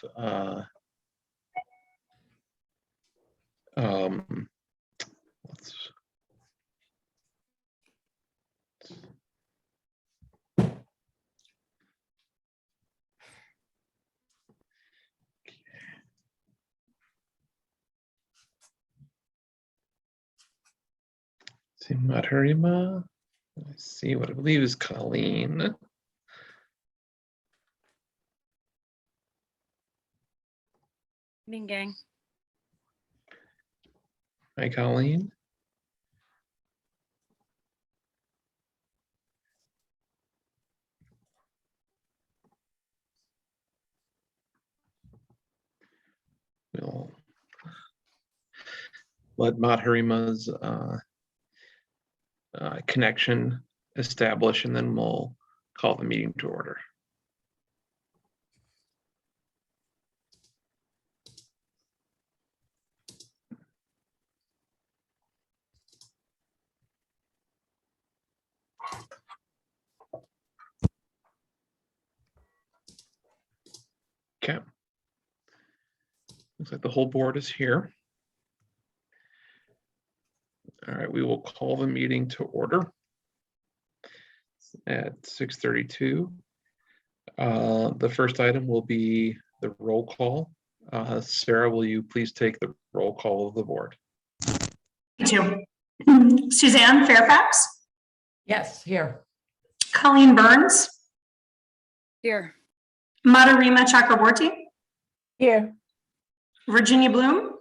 let's see, Matarima. Let's see what I believe is Colleen. Evening, gang. Hi, Colleen. We'll let Madharima's connection establish, and then we'll call the meeting to order. Okay. Looks like the whole board is here. All right, we will call the meeting to order at 6:32. The first item will be the roll call. Sarah, will you please take the roll call of the board? Suzanne Fairfax? Yes, here. Colleen Burns? Here. Madarima Chakraborty? Here. Virginia Bloom?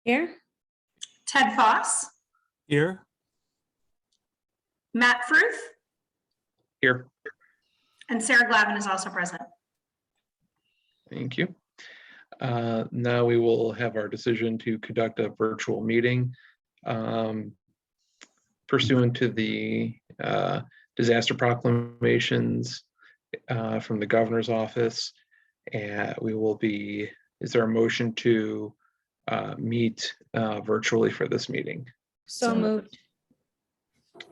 Here. Ted Foss? Here. Matt Fruth? Here. And Sarah Glavin is also present. Thank you. Now we will have our decision to conduct a virtual meeting pursuant to the disaster proclamations from the governor's office. And we will be, is there a motion to meet virtually for this meeting? So moved.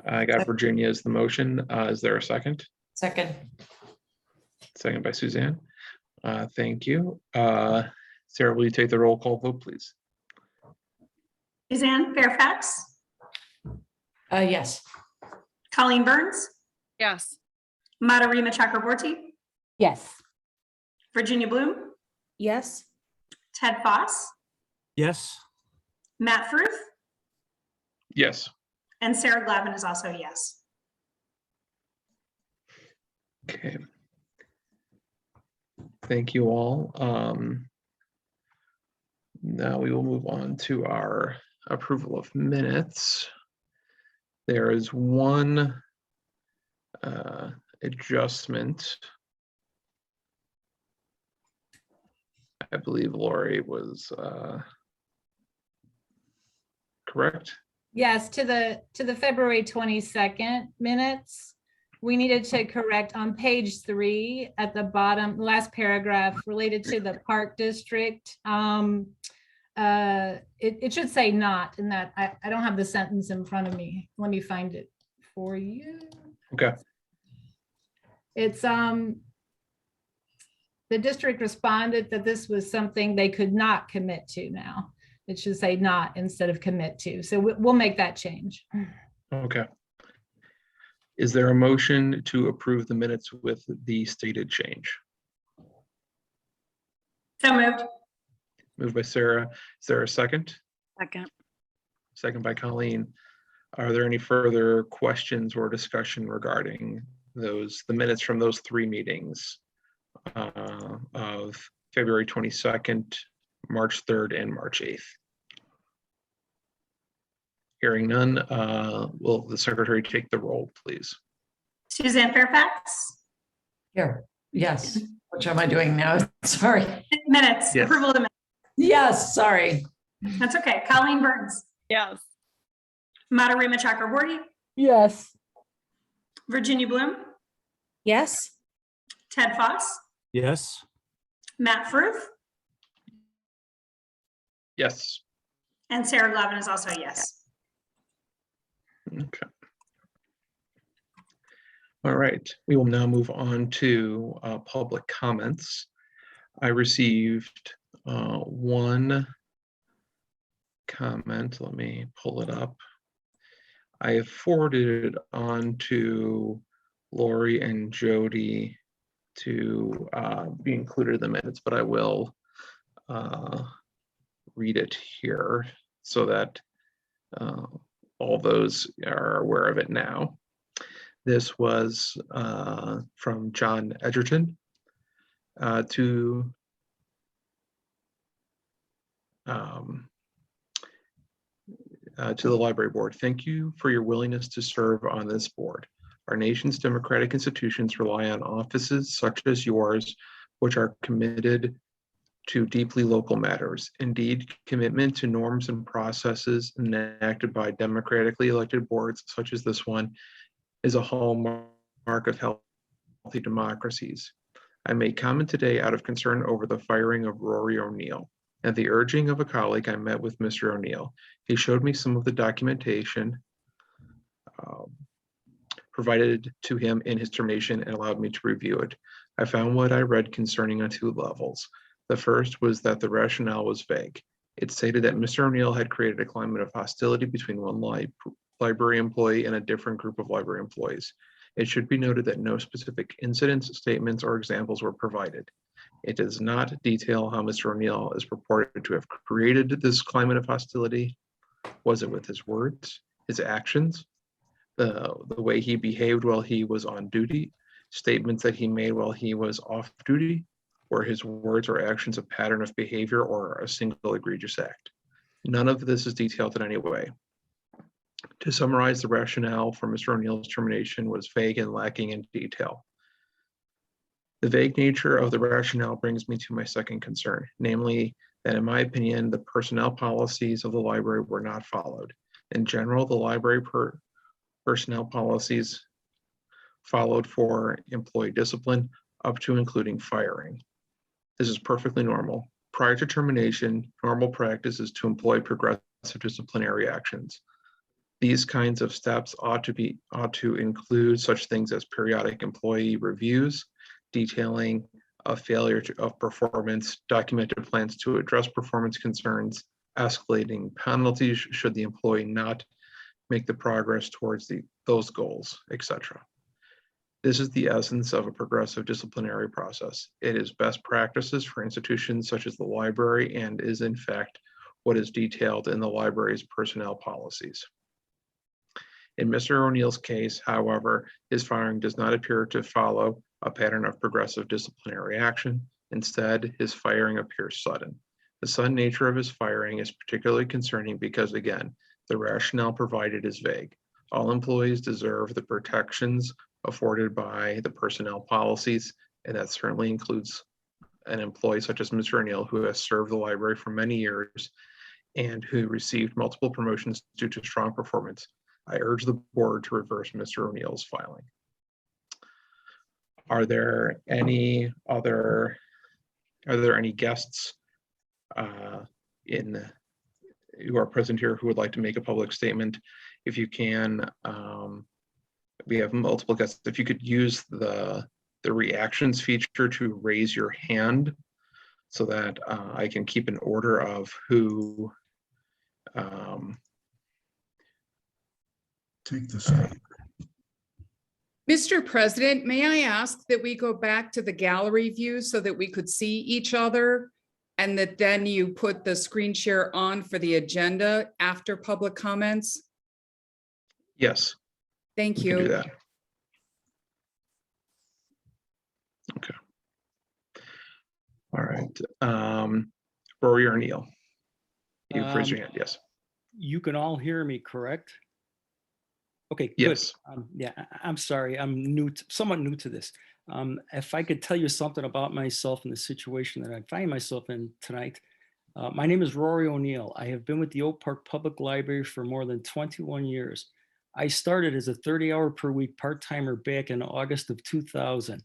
I got Virginia as the motion. Is there a second? Second. Second by Suzanne. Thank you. Sarah, will you take the roll call vote, please? Suzanne Fairfax? Yes. Colleen Burns? Yes. Madarima Chakraborty? Yes. Virginia Bloom? Yes. Ted Foss? Yes. Matt Fruth? Yes. And Sarah Glavin is also yes. Okay. Thank you all. Now we will move on to our approval of minutes. There is one adjustment. I believe Lori was correct. Yes, to the February 22nd minutes. We needed to correct on page 3 at the bottom, last paragraph related to the park district. It should say not in that. I don't have the sentence in front of me. Let me find it for you. Okay. It's the district responded that this was something they could not commit to now. It should say not instead of commit to. So we'll make that change. Okay. Is there a motion to approve the minutes with the stated change? So moved. Moved by Sarah. Is there a second? Second. Second by Colleen. Are there any further questions or discussion regarding the minutes from those 3 meetings of February 22nd, March 3rd, and March 8th? Hearing none, will the secretary take the roll, please? Suzanne Fairfax? Here. Yes. Which am I doing now? Sorry. Minutes. Yes. Approval of the minutes. Yes, sorry. That's okay. Colleen Burns? Yes. Madarima Chakraborty? Yes. Virginia Bloom? Yes. Ted Foss? Yes. Matt Fruth? Yes. And Sarah Glavin is also yes. Okay. All right, we will now move on to public comments. I received one comment. Let me pull it up. I have forwarded it on to Lori and Jody to be included in the minutes, but I will read it here so that all those are aware of it now. This was from John Edgerton to the library board. Thank you for your willingness to serve on this board. Our nation's democratic institutions rely on offices such as yours, which are committed to deeply local matters. Indeed, commitment to norms and processes enacted by democratically elected boards such as this one is a hallmark of healthy democracies. I made comment today out of concern over the firing of Rory ONeill. At the urging of a colleague, I met with Mr. ONeill. He showed me some of the documentation provided to him in his termination and allowed me to review it. I found what I read concerning on two levels. The first was that the rationale was vague. It stated that Mr. ONeill had created a climate of hostility between one library employee and a different group of library employees. It should be noted that no specific incidents, statements, or examples were provided. It does not detail how Mr. ONeill is purported to have created this climate of hostility. Was it with his words, his actions, the way he behaved while he was on duty, statements that he made while he was off duty? Were his words or actions a pattern of behavior or a single egregious act? None of this is detailed in any way. To summarize, the rationale for Mr. ONeill's termination was vague and lacking in detail. The vague nature of the rationale brings me to my second concern, namely that in my opinion, the personnel policies of the library were not followed. In general, the library personnel policies followed for employee discipline up to including firing. This is perfectly normal. Prior to termination, normal practice is to employ progressive disciplinary actions. These kinds of steps ought to include such things as periodic employee reviews, detailing a failure of performance, documented plans to address performance concerns, escalating penalties should the employee not make the progress towards those goals, etc. This is the essence of a progressive disciplinary process. It is best practices for institutions such as the library and is in fact what is detailed in the library's personnel policies. In Mr. ONeill's case, however, his firing does not appear to follow a pattern of progressive disciplinary action. Instead, his firing appears sudden. The sudden nature of his firing is particularly concerning because, again, the rationale provided is vague. All employees deserve the protections afforded by the personnel policies, and that certainly includes an employee such as Mr. ONeill, who has served the library for many years and who received multiple promotions due to strong performance. I urge the board to reverse Mr. ONeill's filing. Are there any guests who are present here who would like to make a public statement? If you can, we have multiple guests. If you could use the reactions feature to raise your hand so that I can keep an order of who take the stand. Mr. President, may I ask that we go back to the gallery view so that we could see each other, and that then you put the screen share on for the agenda after public comments? Yes. Thank We can do you. that. Okay. All right. Rory ONeill. You've raised your hand, yes. You can all hear me, correct? Okay, good. Yes. Yeah, I'm sorry. I'm somewhat new to this. If I could tell you something about myself and the situation that I find myself in tonight. My name is Rory ONeill. I have been with the Oak Park Public Library for more than 21 years. I started as a 30-hour per week part-timer back in August of 2000.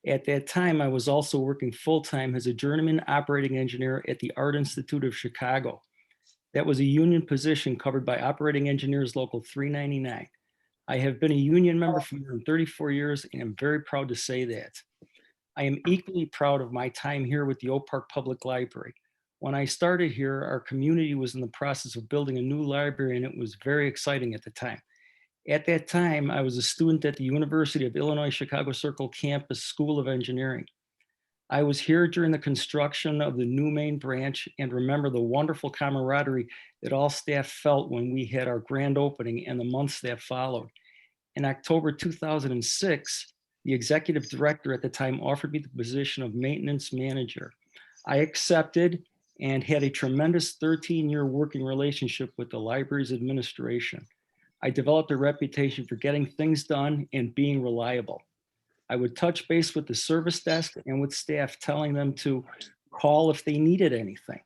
At that time, I was also working full-time as a journeyman operating engineer at the Art Institute of Chicago. That was a union position covered by Operating Engineers Local 399. I have been a union member for more than 34 years, and I'm very proud to say that. I am equally proud of my time here with the Oak Park Public Library. When I started here, our community was in the process of building a new library, and it was very exciting at the time. At that time, I was a student at the University of Illinois Chicago Circle Campus School of Engineering. I was here during the construction of the new main branch and remember the wonderful camaraderie that all staff felt when we had our grand opening and the months that followed. In October 2006, the executive director at the time offered me the position of maintenance manager. I accepted and had a tremendous 13-year working relationship with the library's administration. I developed a reputation for getting things done and being reliable. I would touch base with the service desk and with staff, telling them to call if they needed anything.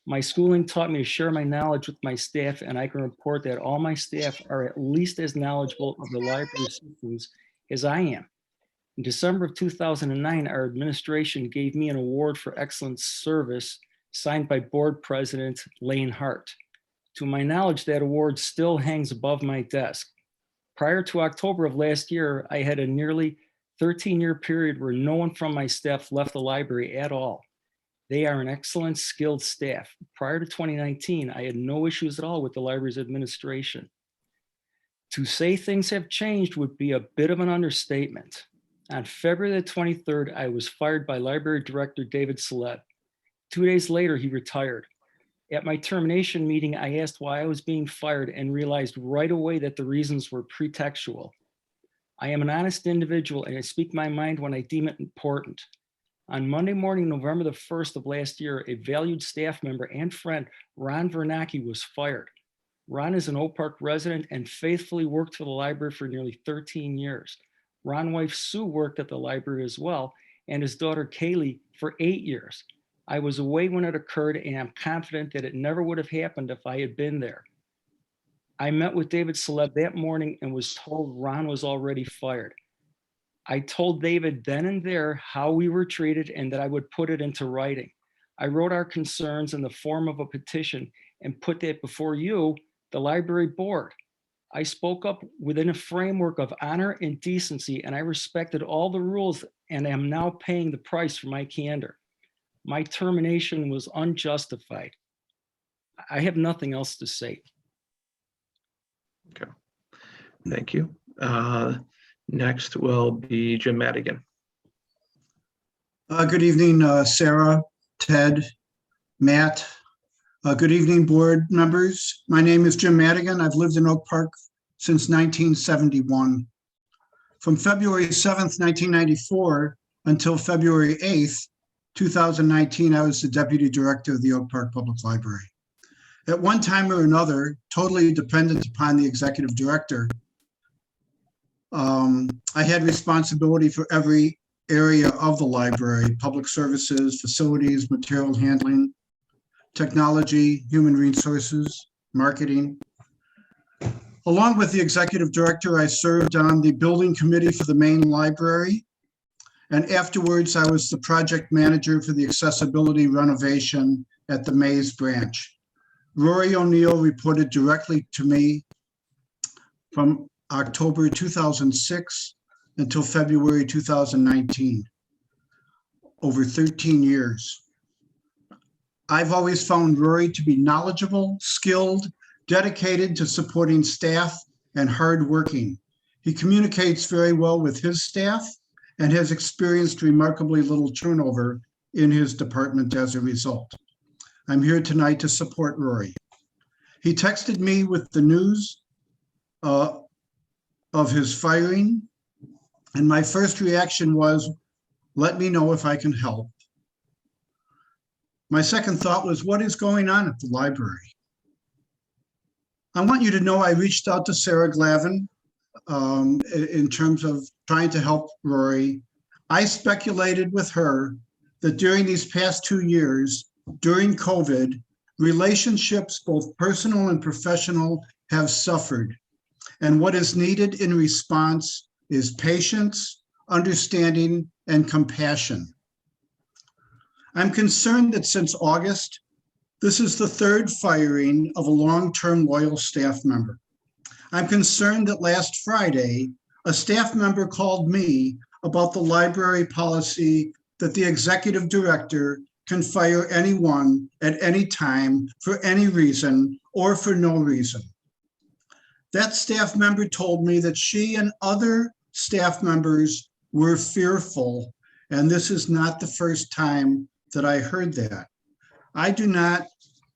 My schooling taught me to share my knowledge with my staff, and I can report that all my staff are at least as knowledgeable of the library systems as I am. In December of 2009, our administration gave me an award for excellent service signed by board president Lane Hart. To my knowledge, that award still hangs above my desk. Prior to October of last year, I had a nearly 13-year period where no one from my staff left the library at all. They are an excellent, skilled staff. Prior to 2019, I had no issues at all with the library's administration. To say things have changed would be a bit of an understatement. On February the 23rd, I was fired by Library Director David Celeb. 2 days later, he retired. At my termination meeting, I asked why I was being fired and realized right away that the reasons were pretextual. I am an honest individual and I speak my mind when I deem it important. On Monday morning, November the 1st of last year, a valued staff member and friend, Ron Vernacki, was fired. Ron is an Oak Park resident and faithfully worked for the library for nearly 13 years. Ron's wife, Sue, worked at the library as well, and his daughter, Kaylee, for 8 years. I was away when it occurred, and I'm confident that it never would have happened if I had been there. I met with David Celeb that morning and was told Ron was already fired. I told David then and there how we were treated and that I would put it into writing. I wrote our concerns in the form of a petition and put that before you, the library board. I spoke up within a framework of honor and decency, and I respected all the rules and am now paying the price for my candor. My termination was unjustified. I have nothing else to say. Okay, thank you. Next will be Jim Madigan. Good evening, Sarah, Ted, Matt. Good evening, board members. My name is Jim Madigan. I've lived in Oak Park since 1971. From February 7th, 1994 until February 8th, 2019, I was the deputy director of the Oak Park Public Library. At one time or another, totally dependent upon the executive director, I had responsibility for every area of the library: public services, facilities, material handling, technology, human resources, marketing. Along with the executive director, I served on the building committee for the main library. And afterwards, I was the project manager for the accessibility renovation at the Mays branch. Rory ONeill reported directly to me from October 2006 until February 2019, over 13 years. I've always found Rory to be knowledgeable, skilled, dedicated to supporting staff, and hardworking. He communicates very well with his staff and has experienced remarkably little turnover in his department as a result. I'm here tonight to support Rory. He texted me with the news of his firing, and my first reaction was, let me know if I can help. My second thought was, what is going on at the library? I want you to know I reached out to Sarah Glavin in terms of trying to help Rory. I speculated with her that during these past 2 years, during COVID, relationships, both personal and professional, have suffered. And what is needed in response is patience, understanding, and compassion. I'm concerned that since August, this is the third firing of a long-term loyal staff member. I'm concerned that last Friday, a staff member called me about the library policy that the executive director can fire anyone at any time for any reason or for no reason. That staff member told me that she and other staff members were fearful, and this is not the first time that I heard that. I do not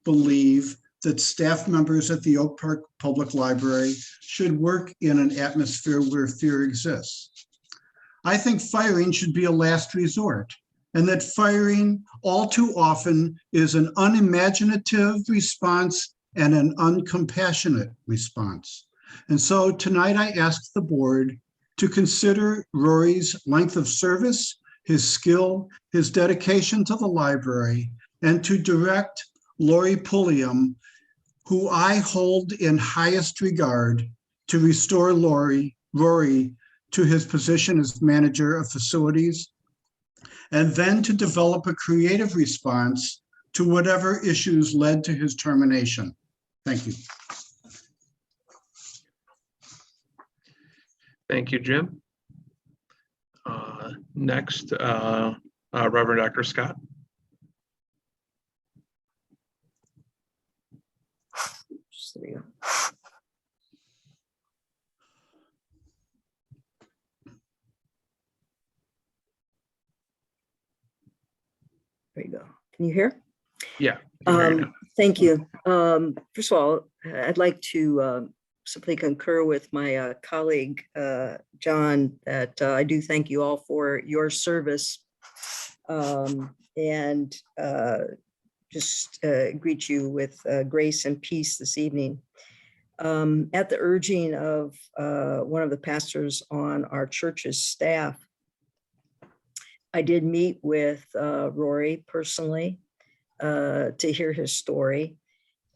believe that staff members at the Oak Park Public Library should work in an atmosphere where fear exists. I think firing should be a last resort, and that firing all too often is an unimaginative response and an uncompassionate response. And so tonight I ask the board to consider Rory's length of service, his skill, his dedication to the library, and to direct Lori Pulliam, who I hold in highest regard, to restore Rory to his position as manager of facilities, and then to develop a creative response to whatever issues led to his termination. Thank you. Thank you, Jim. Next, Reverend Dr. Scott. There you go. There you go. Can you hear? Yeah. I can hear you now. Thank you. First of all, I'd like to simply concur with my colleague, John, that I do thank you all for your service, and just greet you with grace and peace this evening. At the urging of one of the pastors on our church's staff, I did meet with Rory personally to hear his story,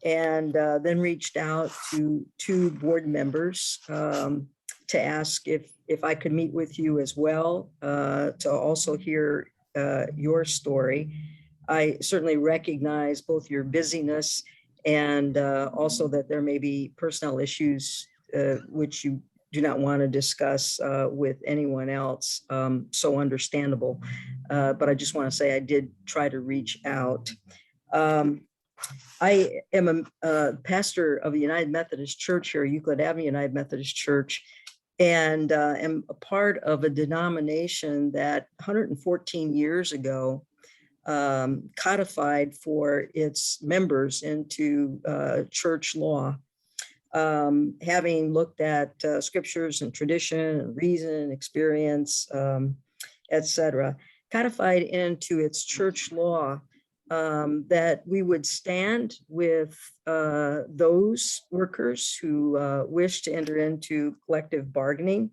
and then reached out to 2 board members to ask if I could meet with you as well, to also hear your story. I certainly recognize both your busyness and also that there may be personnel issues which you do not want to discuss with anyone else. So understandable. But I just want to say I did try to reach out. I am a pastor of the United Methodist Church here, Euclid Avenue United Methodist Church, and am a part of a denomination that 114 years ago codified for its members into church law, having looked at scriptures and tradition and reason, experience, etc., codified into its church law that we would stand with those workers who wish to enter into collective bargaining,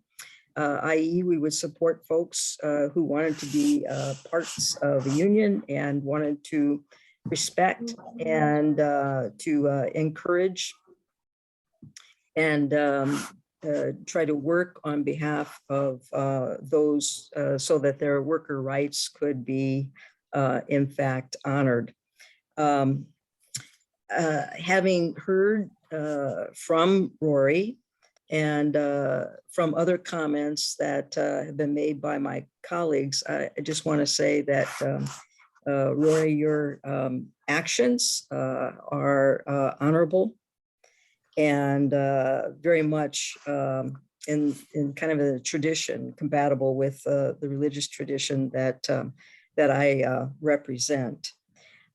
i.e. we would support folks who wanted to be parts of a union and wanted to respect and to encourage and try to work on behalf of those so that their worker rights could be in fact honored. Having heard from Rory and from other comments that have been made by my colleagues, I just want to say that Rory, your actions are honorable and very much in kind of a tradition compatible with the religious tradition that that I represent.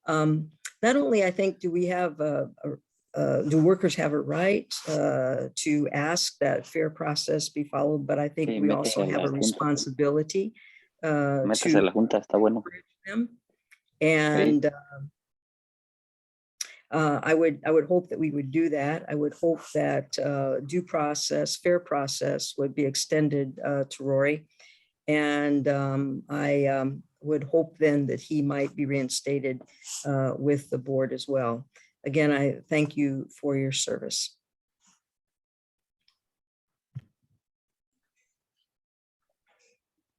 Not only, I think, do we have do workers have a right to ask that fair process be followed, but I think we also have a responsibility to encourage them. And I would hope that we would do that. I would hope that due process, fair process would be extended to Rory. And I would hope then that he might be reinstated with the board as well. Again, I thank you for your service.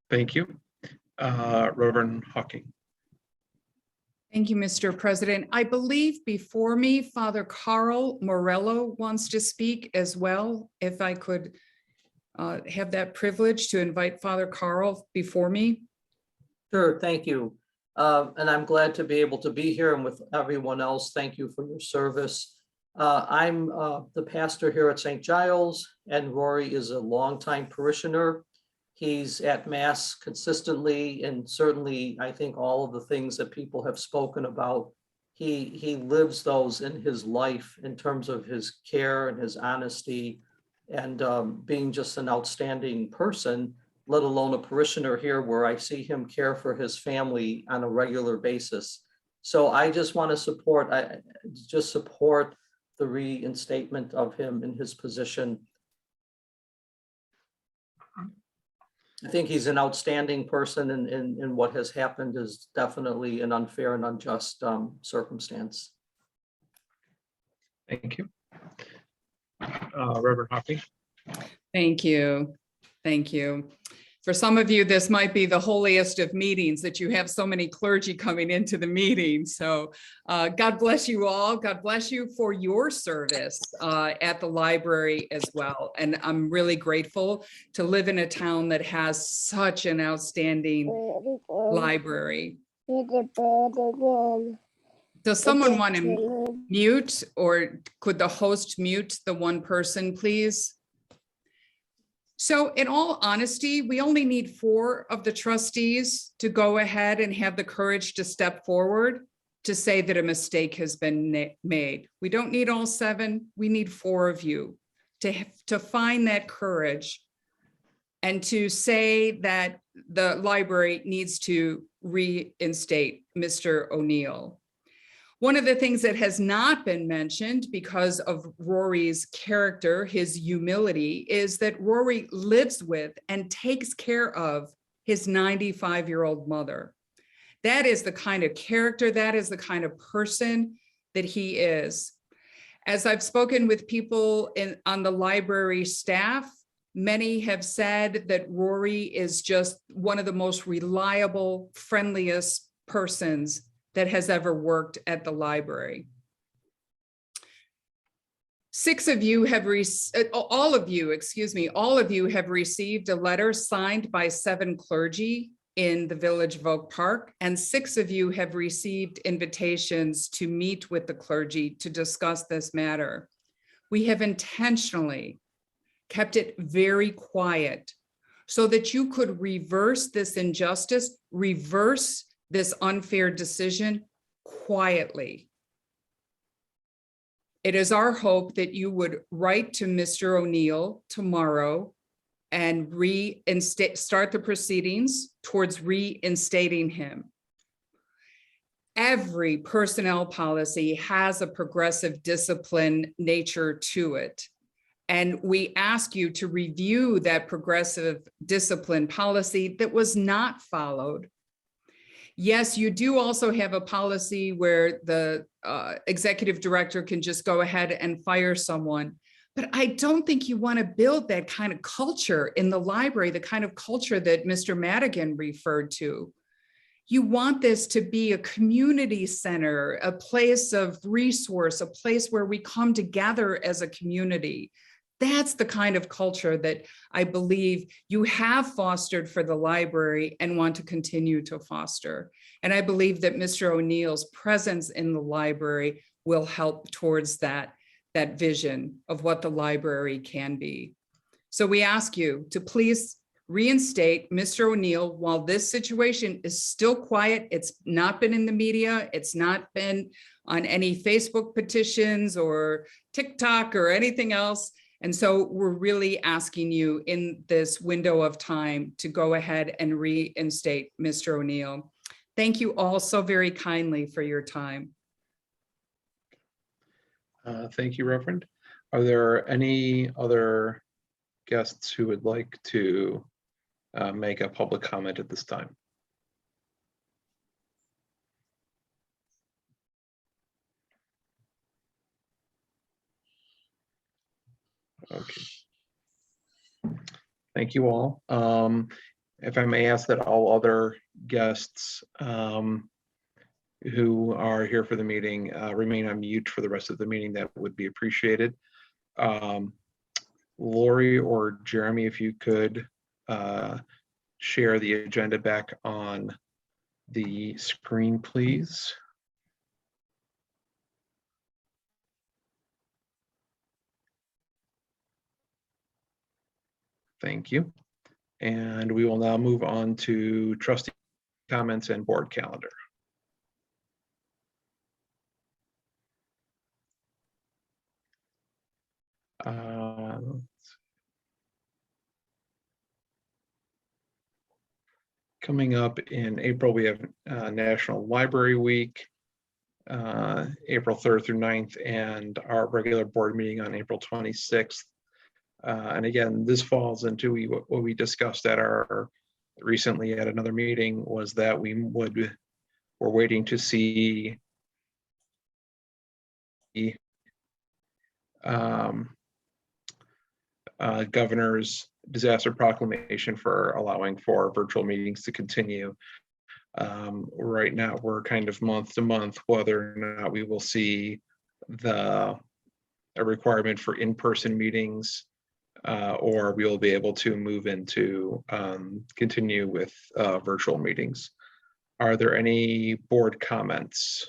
Thank you. Reverend Hawking. Thank you, Mr. President. I believe before me, Father Carl Morello wants to speak as well. If I could have that privilege to invite Father Carl before me? Sure, thank you. And I'm glad to be able to be here, and with everyone else, thank you for your service. I'm the pastor here at St. Giles, and Rory is a longtime parishioner. He's at Mass consistently, and certainly I think all of the things that people have spoken about, he lives those in his life in terms of his care and his honesty, and being just an outstanding person, let alone a parishioner here where I see him care for his family on a regular basis. So I just want to support the reinstatement of him in his position. I think he's an outstanding person, and what has happened is definitely an unfair and unjust circumstance. Thank you. Reverend Hoppy. Thank you. Thank you. For some of you, this might be the holiest of meetings, that you have so many clergy coming into the meeting. So God bless you all. God bless you for your service at the library as well. And I'm really grateful to live in a town that has such an outstanding library. Does someone want to mute, or could the host mute the one person, please? So in all honesty, we only need 4 of the trustees to go ahead and have the courage to step forward to say that a mistake has been made. We don't need all 7. We need 4 of you to find that courage and to say that the library needs to reinstate Mr. ONeill. One of the things that has not been mentioned because of Rory's character, his humility, is that Rory lives with and takes care of his 95-year-old mother. That is the kind of character, that is the kind of person that he is. As I've spoken with people on the library staff, many have said that Rory is just one of the most reliable, friendliest persons that has ever worked at the library. All of you have received a letter signed by 7 clergy in the Village of Oak Park, and 6 of you have received invitations to meet with the clergy to discuss this matter. We have intentionally kept it very quiet so that you could reverse this injustice, reverse this unfair decision quietly. It is our hope that you would write to Mr. ONeill tomorrow and start the proceedings towards reinstating him. Every personnel policy has a progressive discipline nature to it. And we ask you to review that progressive discipline policy that was not followed. Yes, you do also have a policy where the executive director can just go ahead and fire someone. But I don't think you want to build that kind of culture in the library, the kind of culture that Mr. Madigan referred to. You want this to be a community center, a place of resource, a place where we come together as a community. That's the kind of culture that I believe you have fostered for the library and want to continue to foster. And I believe that Mr. ONeill's presence in the library will help towards that vision of what the library can be. So we ask you to please reinstate Mr. ONeill while this situation is still quiet. It's not been in the media. It's not been on any Facebook petitions or TikTok or anything else. And so we're really asking you in this window of time to go ahead and reinstate Mr. ONeill. Thank you all so very kindly for your time. Thank you, Reverend. Are there any other guests who would like to make a public comment at this time? Okay. Thank you all. If I may ask that all other guests who are here for the meeting remain on mute for the rest of the meeting, that would be appreciated. Lori or Jeremy, if you could share the agenda back on the screen, please. Thank you. And we will now move on to trustee comments and board calendar. Coming up in April, we have National Library Week, April 3rd through 9th, and our regular board meeting on April 26th. And again, this falls into what we discussed at our recently at another meeting, was that we're waiting to see the governor's disaster proclamation for allowing for virtual meetings to continue. Right now, we're kind of month to month whether or not we will see a requirement for in-person meetings, or we will be able to move into continue with virtual meetings. Are there any board comments?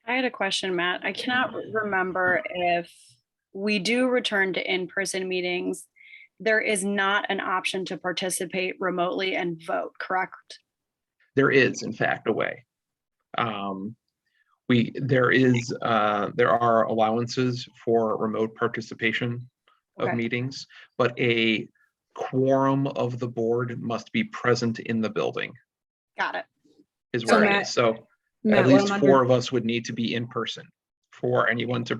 I had a question, Matt. I cannot remember if we do return to in-person meetings. There is not an option to participate remotely and vote, correct? There is, in fact, a way. There are allowances for remote participation of Okay. meetings, but a quorum of the board must be present in the building, Got it. is So where it Matt- is. So Matt, at what least I'm 4 of us would need to be in person for anyone to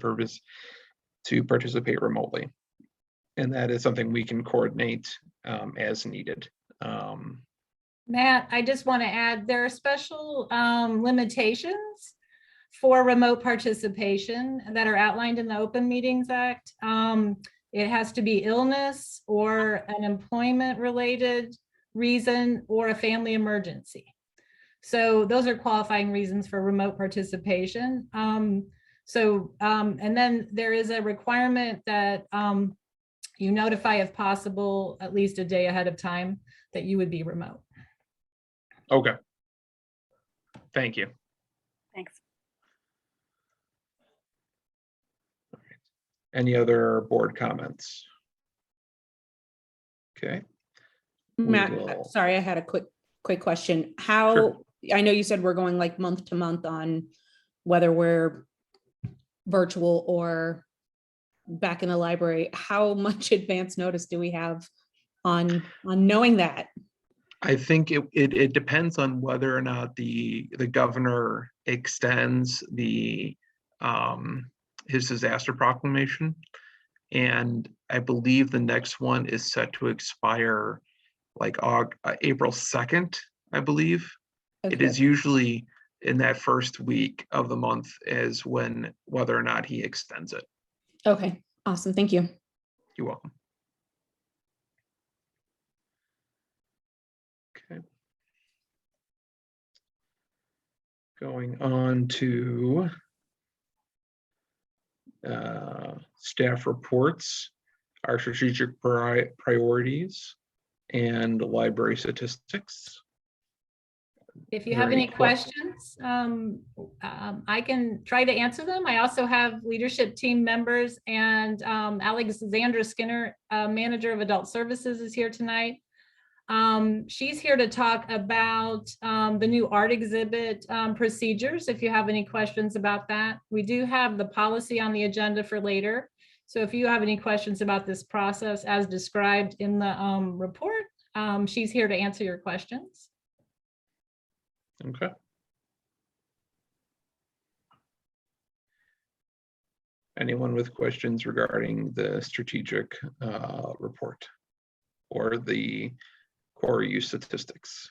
participate remotely. And that is something we can coordinate as needed. Matt, I just want to add, there are special limitations for remote participation that are outlined in the Open Meetings Act. It has to be illness or an employment-related reason or a family emergency. So those are qualifying reasons for remote participation. And then there is a requirement that you notify if possible, at least a day ahead of time, that you would be remote. Okay. Thank you. Thanks. Any other board comments? Okay. Matt, will- sorry, I had a quick question. Sure. I know you said we're going like month to month on whether we're virtual or back in the library. How much advance notice do we have on knowing that? I think it depends on whether or not the governor extends his disaster proclamation. And I believe the next one is set to expire like April 2nd, I believe. It Okay. is usually in that first week of the month is whether or not he extends it. Okay, awesome. Thank you. You're welcome. Okay. Going on to staff reports, our strategic priorities, and library statistics. If you Are there have any any questions, I can try to answer them. I also have leadership team members, and Alexandra Skinner, manager of adult services, is here tonight. She's here to talk about the new art exhibit procedures, if you have any questions about that. We do have the policy on the agenda for later. So if you have any questions about this process as described in the report, she's here to answer your questions. Okay. Anyone with questions regarding the strategic report or the core use statistics?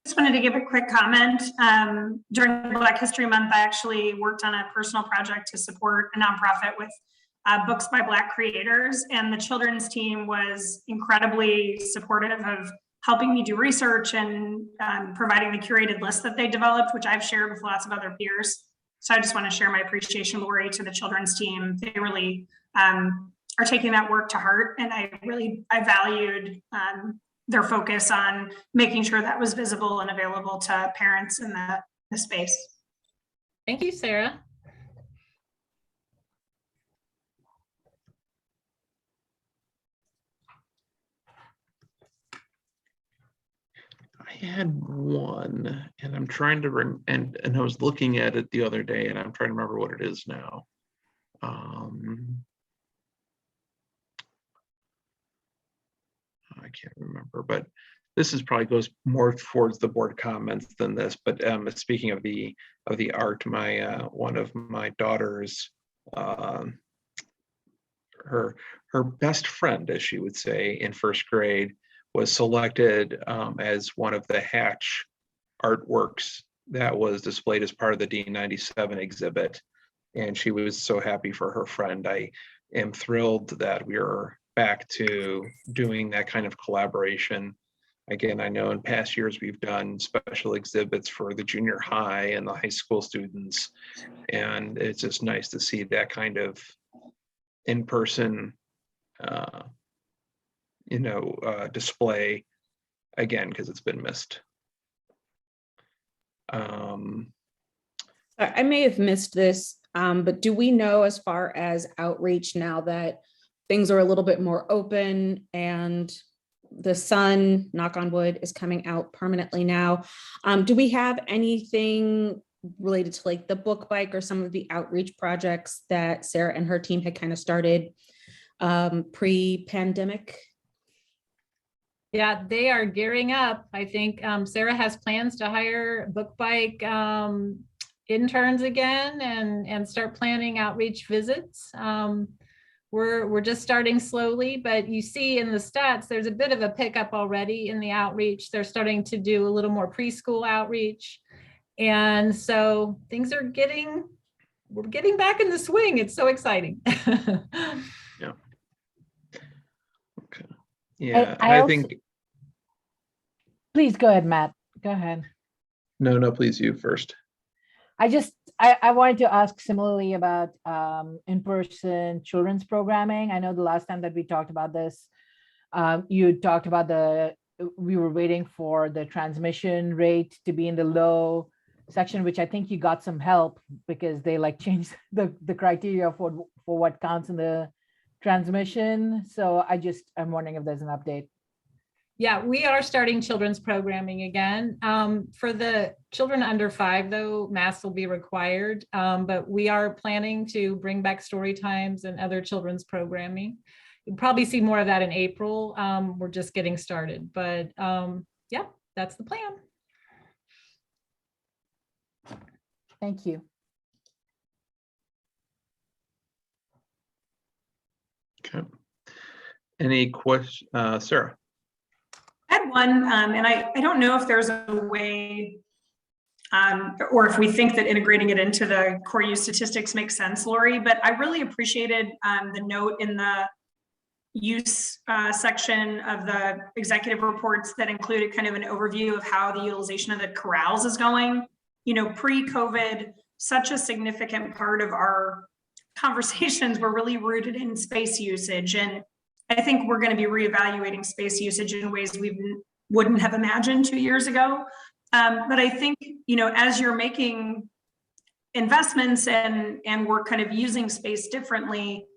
Just wanted to give a quick comment. During Black History Month, I actually worked on a personal project to support a nonprofit with books by Black creators, and the children's team was incredibly supportive of helping me do research and providing the curated list that they developed, which I've shared with lots of other peers. So I just want to share my appreciation, Lori, to the children's team. They really are taking that work to heart. And I valued their focus on making sure that was visible and available to parents in the space. Thank you, Sarah. I had one, and I'm trying to and I was looking at it the other day, and I'm trying to remember what it is now. I can't remember, but this is probably goes more towards the board comments than this. But speaking of the art, my one of my daughters, her best friend, as she would say, in first grade, was selected as one of the Hatch artworks that was displayed as part of the D97 exhibit. And she was so happy for her friend. I am thrilled that we are back to doing that kind of collaboration. Again, I know in past years we've done special exhibits for the junior high and the high school students. And it's just nice to see that kind of in-person display again, because it's been missed. I may have missed this, but do we know, as far as outreach, now that things are a little bit more open and the sun, knock on wood, is coming out permanently now, do we have anything related to like the book bike or some of the outreach projects that Sarah and her team had kind of started pre-pandemic? Yeah, they are gearing up. I think Sarah has plans to hire book bike interns again and start planning outreach visits. We're just starting slowly, but you see in the stats, there's a bit of a pickup already in the outreach. They're starting to do a little more preschool outreach. And so things are we're getting back in the swing. It's so exciting. Yeah. Okay. Yeah, I think. Please go ahead, Matt. Go ahead. No, please, you first. I wanted to ask similarly about in-person children's programming. I know the last time that we talked about this, you talked about we were waiting for the transmission rate to be in the low section, which I think you got some help because they like changed the criteria for what counts in the transmission. So I'm wondering if there's an update. Yeah, we are starting children's programming again. For the children under 5, though, masks will be required, but we are planning to bring back story times and other children's programming. You'll probably see more of that in April. We're just getting started, but yeah, that's the plan. Thank you. Okay. Any questions, Sarah? I had one, and I don't know if there's a way, or if we think that integrating it into the core use statistics makes sense, Lori, but I really appreciated the note in the use section of the executive reports that included kind of an overview of how the utilization of the corrals is going. Pre-COVID, such a significant part of our conversations were really rooted in space usage. And I think we're going to be reevaluating space usage in ways we wouldn't have imagined 2 years ago. But I think, as you're making investments and we're kind of using space differently,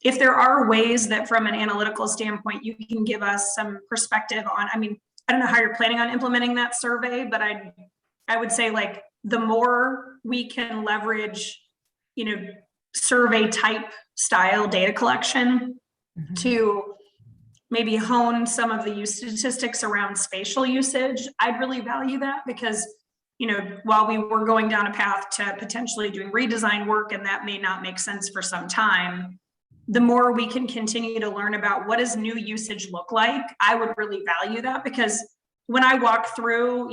if there are ways that from an analytical standpoint, you can give us some perspective on, I don't know how you're planning on implementing that survey, but I would say like the more we can leverage, survey type style data collection to maybe hone some of the use statistics around spatial usage, I'd really value that because, while we were going down a path to potentially doing redesign work, and that may not make sense for some time, the more we can continue to learn about what does new usage look like, I would really value that because when I walk through,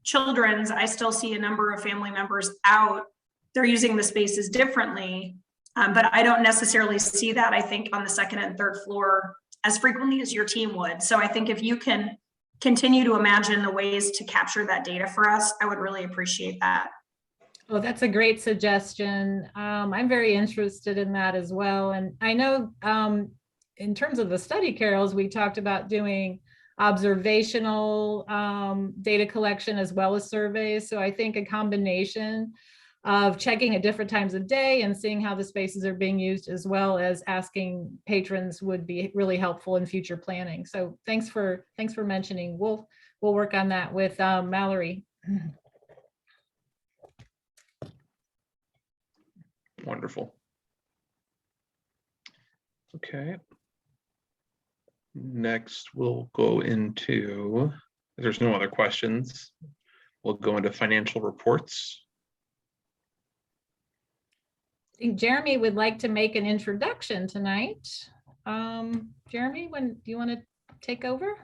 children's, I still see a number of family members out, they're using the spaces differently. But I don't necessarily see that, I think, on the second and third floor as frequently as your team would. So I think if you can continue to imagine the ways to capture that data for us, I would really appreciate that. Oh, that's a great suggestion. I'm very interested in that as well. And I know in terms of the study carols, we talked about doing observational data collection as well as surveys. So I think a combination of checking at different times of day and seeing how the spaces are being used, as well as asking patrons, would be really helpful in future planning. So thanks for mentioning. We'll work on that with Mallory. Wonderful. Okay. Next, we'll go into, if there's no other questions, we'll go into financial reports. I think Jeremy would like to make an introduction tonight. Jeremy, do you want to take over?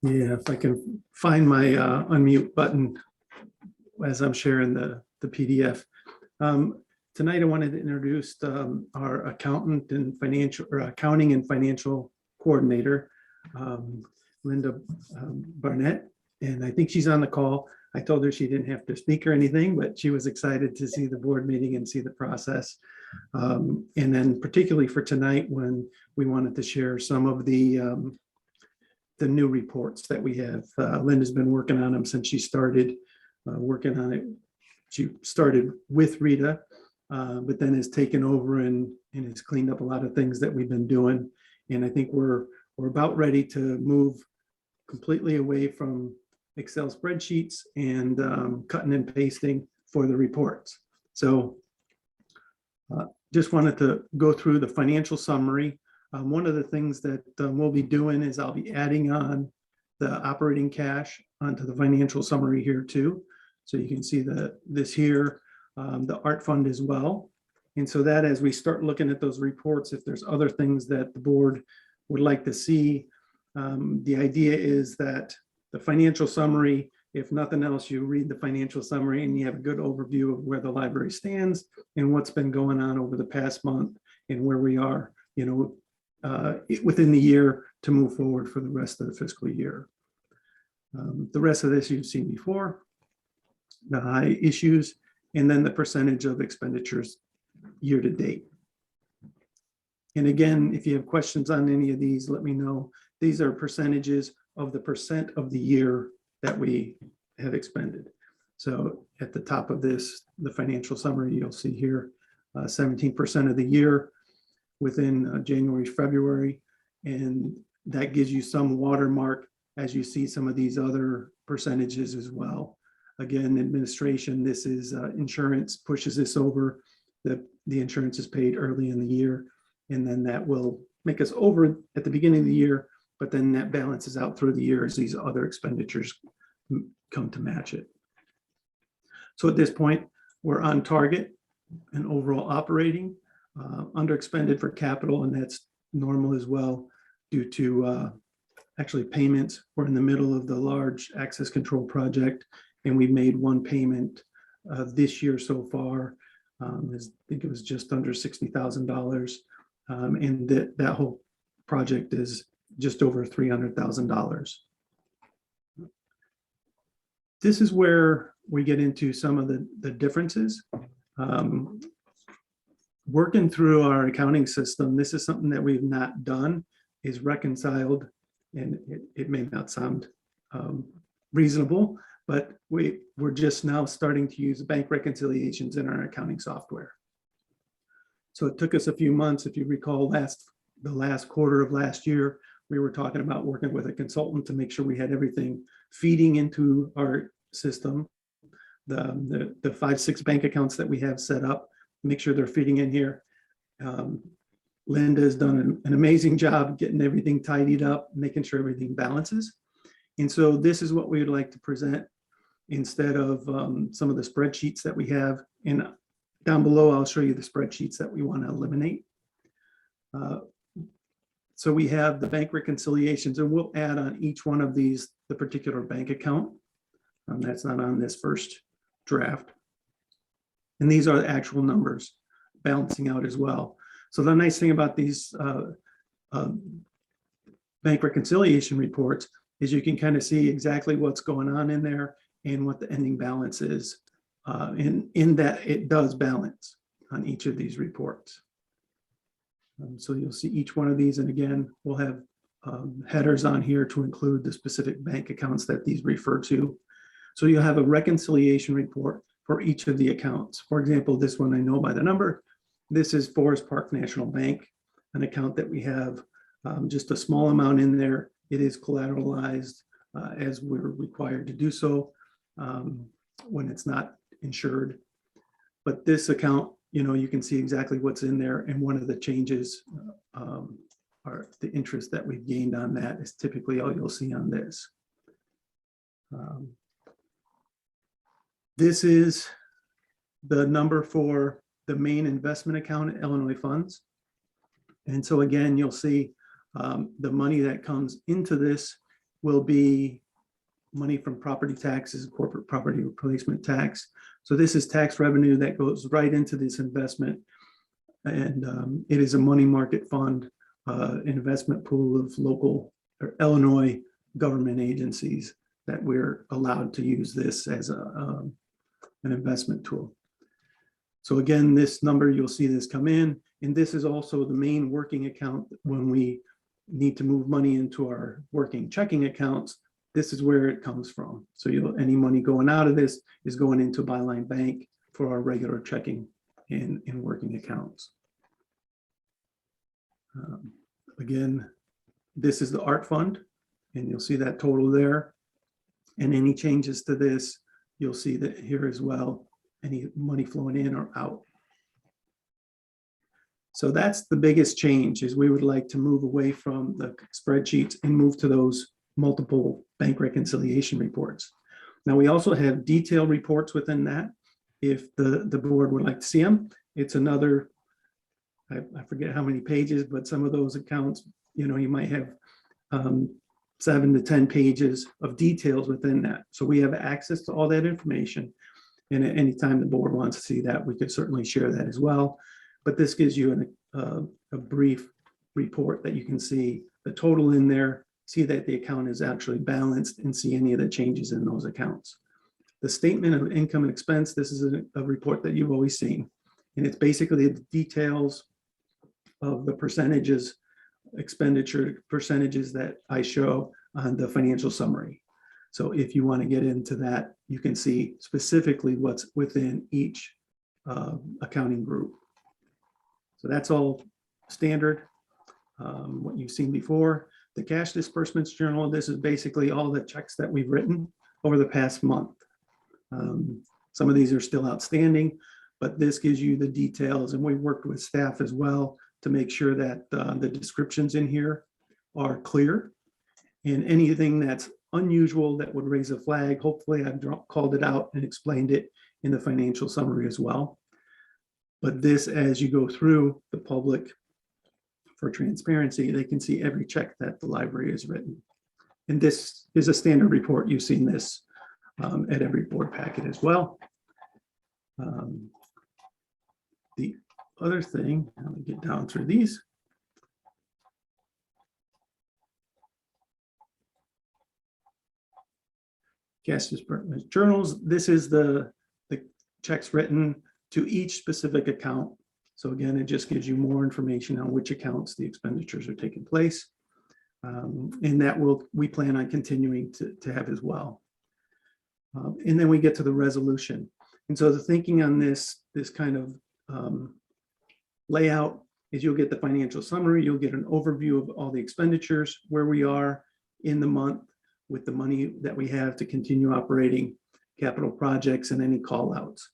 Yeah, if I can find my unmute button as I'm sharing the PDF. Tonight, I wanted to introduce our accountant and accounting and financial coordinator, Linda Barnett, and I think she's on the call. I told her she didn't have to speak or anything, but she was excited to see the board meeting and see the process. And then particularly for tonight, when we wanted to share some of the new reports that we have. Linda's been working on them since she started working on it. She started with Rita, but then has taken over and has cleaned up a lot of things that we've been doing. And I think we're about ready to move completely away from Excel spreadsheets and cutting and pasting for the reports. So just wanted to go through the financial summary. One of the things that we'll be doing is I'll be adding on the operating cash onto the financial summary here too. So you can see this here, the art fund as well. And so that as we start looking at those reports, if there's other things that the board would like to see, the idea is that the financial summary, if nothing else, you read the financial summary and you have a good overview of where the library stands and what's been going on over the past month and where we are, within the year to move forward for the rest of the fiscal year. The rest of this you've seen before, the high issues, and then the percentage of expenditures year to date. And again, if you have questions on any of these, let me know. These are percentages of the percent of the year that we have expended. So at the top of this, the financial summary, you'll see here, 17% of the year within January, February, and that gives you some watermark as you see some of these other percentages as well. Again, administration, this is insurance pushes this over. The insurance is paid early in the year, and then that will make us over at the beginning of the year, but then that balances out through the year as these other expenditures come to match it. So at this point, we're on target and overall operating, under expended for capital, and that's normal as well due to actually payments. We're in the middle of the large access control project, and we made one payment this year so far. I think it was just under $60,000, and that whole project is just over $300,000. This is where we get into some of the differences. Working through our accounting system, this is something that we've not done, is reconciled, and it may not sound reasonable, but we're just now starting to use bank reconciliations in our accounting software. So it took us a few months. If you recall, the last quarter of last year, we were talking about working with a consultant to make sure we had everything feeding into our system. The 5-6 bank accounts that we have set up, make sure they're feeding in here. Linda has done an amazing job getting everything tidied up, making sure everything balances. And so this is what we would like to present instead of some of the spreadsheets that we have. And down below, I'll show you the spreadsheets that we want to eliminate. So we have the bank reconciliations, and we'll add on each one of these the particular bank account. That's not on this first draft. And these are the actual numbers balancing out as well. So the nice thing about these bank reconciliation reports is you can kind of see exactly what's going on in there and what the ending balance is. In that it does balance on each of these reports. So you'll see each one of these, and again, we'll have headers on here to include the specific bank accounts that these refer to. So you'll have a reconciliation report for each of the accounts. For example, this one I know by the number. This is Forest Park National Bank, an account that we have just a small amount in there. It is collateralized as we're required to do so when it's not insured. But this account, you know, you can see exactly what's in there, and one of the changes are the interest that we've gained on that is typically all you'll see on this. This is the number for the main investment account at Illinois Funds. And so again, you'll see the money that comes into this will be money from property taxes, corporate property replacement tax. So this is tax revenue that goes right into this investment. And it is a money market fund, investment pool of local or Illinois government agencies that we're allowed to use this as an investment tool. So again, this number, you'll see this come in, and this is also the main working account when we need to move money into our working checking accounts. This is where it comes from. So any money going out of this is going into Byline Bank for our regular checking and working accounts. Again, this is the art fund, and you'll see that total there. And any changes to this, you'll see that here as well, any money flowing in or out. So that's the biggest change, is we would like to move away from the spreadsheets and move to those multiple bank reconciliation reports. Now, we also have detailed reports within that. If the board would like to see them, it's another, I forget how many pages, but some of those accounts, you know, you might have 7 to 10 pages of details within that. So we have access to all that information. And at any time the board wants to see that, we could certainly share that as well. But this gives you a brief report that you can see the total in there, see that the account is actually balanced, and see any of the changes in those accounts. The statement of income and expense, this is a report that you've always seen. And it's basically the details of the percentages, expenditure percentages that I show on the financial summary. So if you want to get into that, you can see specifically what's within each accounting group. So that's all standard, what you've seen before. The cash disbursements journal, this is basically all the checks that we've written over the past month. Some of these are still outstanding, but this gives you the details, and we've worked with staff as well to make sure that the descriptions in here are clear, and anything that's unusual that would raise a flag, hopefully I've called it out and explained it in the financial summary as well. But this, as you go through the public for transparency, they can see every check that the library has written. And this is a standard report. You've seen this at every board packet as well. The other thing, let me get down through these. Cash disbursement journals. This is the checks written to each specific account. So again, it just gives you more information on which accounts the expenditures are taking place. And that we plan on continuing to have as well. And then we get to the resolution. And so the thinking on this kind of layout is you'll get the financial summary, you'll get an overview of all the expenditures, where we are in the month with the money that we have to continue operating capital projects and any call outs.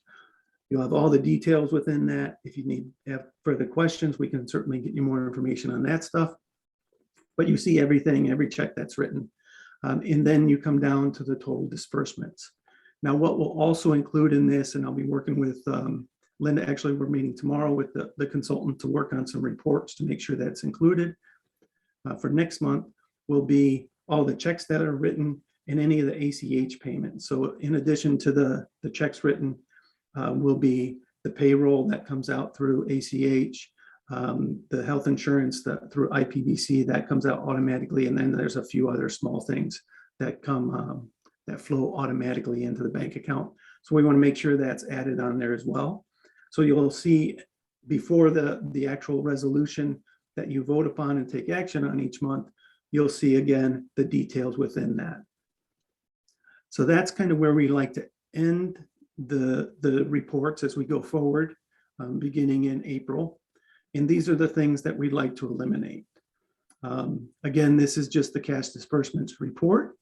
You'll have all the details within that. If you have further questions, we can certainly get you more information on that stuff. But you see everything, every check that's written. And then you come down to the total disbursements. Now, what we'll also include in this, and I'll be working with Linda, actually, we're meeting tomorrow with the consultant to work on some reports to make sure that's included. For next month will be all the checks that are written and any of the ACH payments. So in addition to the checks written, will be the payroll that comes out through ACH, the health insurance through IPBC that comes out automatically, and then there's a few other small things that come that flow automatically into the bank account. So we want to make sure that's added on there as well. So you'll see before the actual resolution that you vote upon and take action on each month, you'll see again the details within that. So that's kind of where we like to end the reports as we go forward, beginning in April. And these are the things that we'd like to eliminate. Again, this is just the cash disbursements report.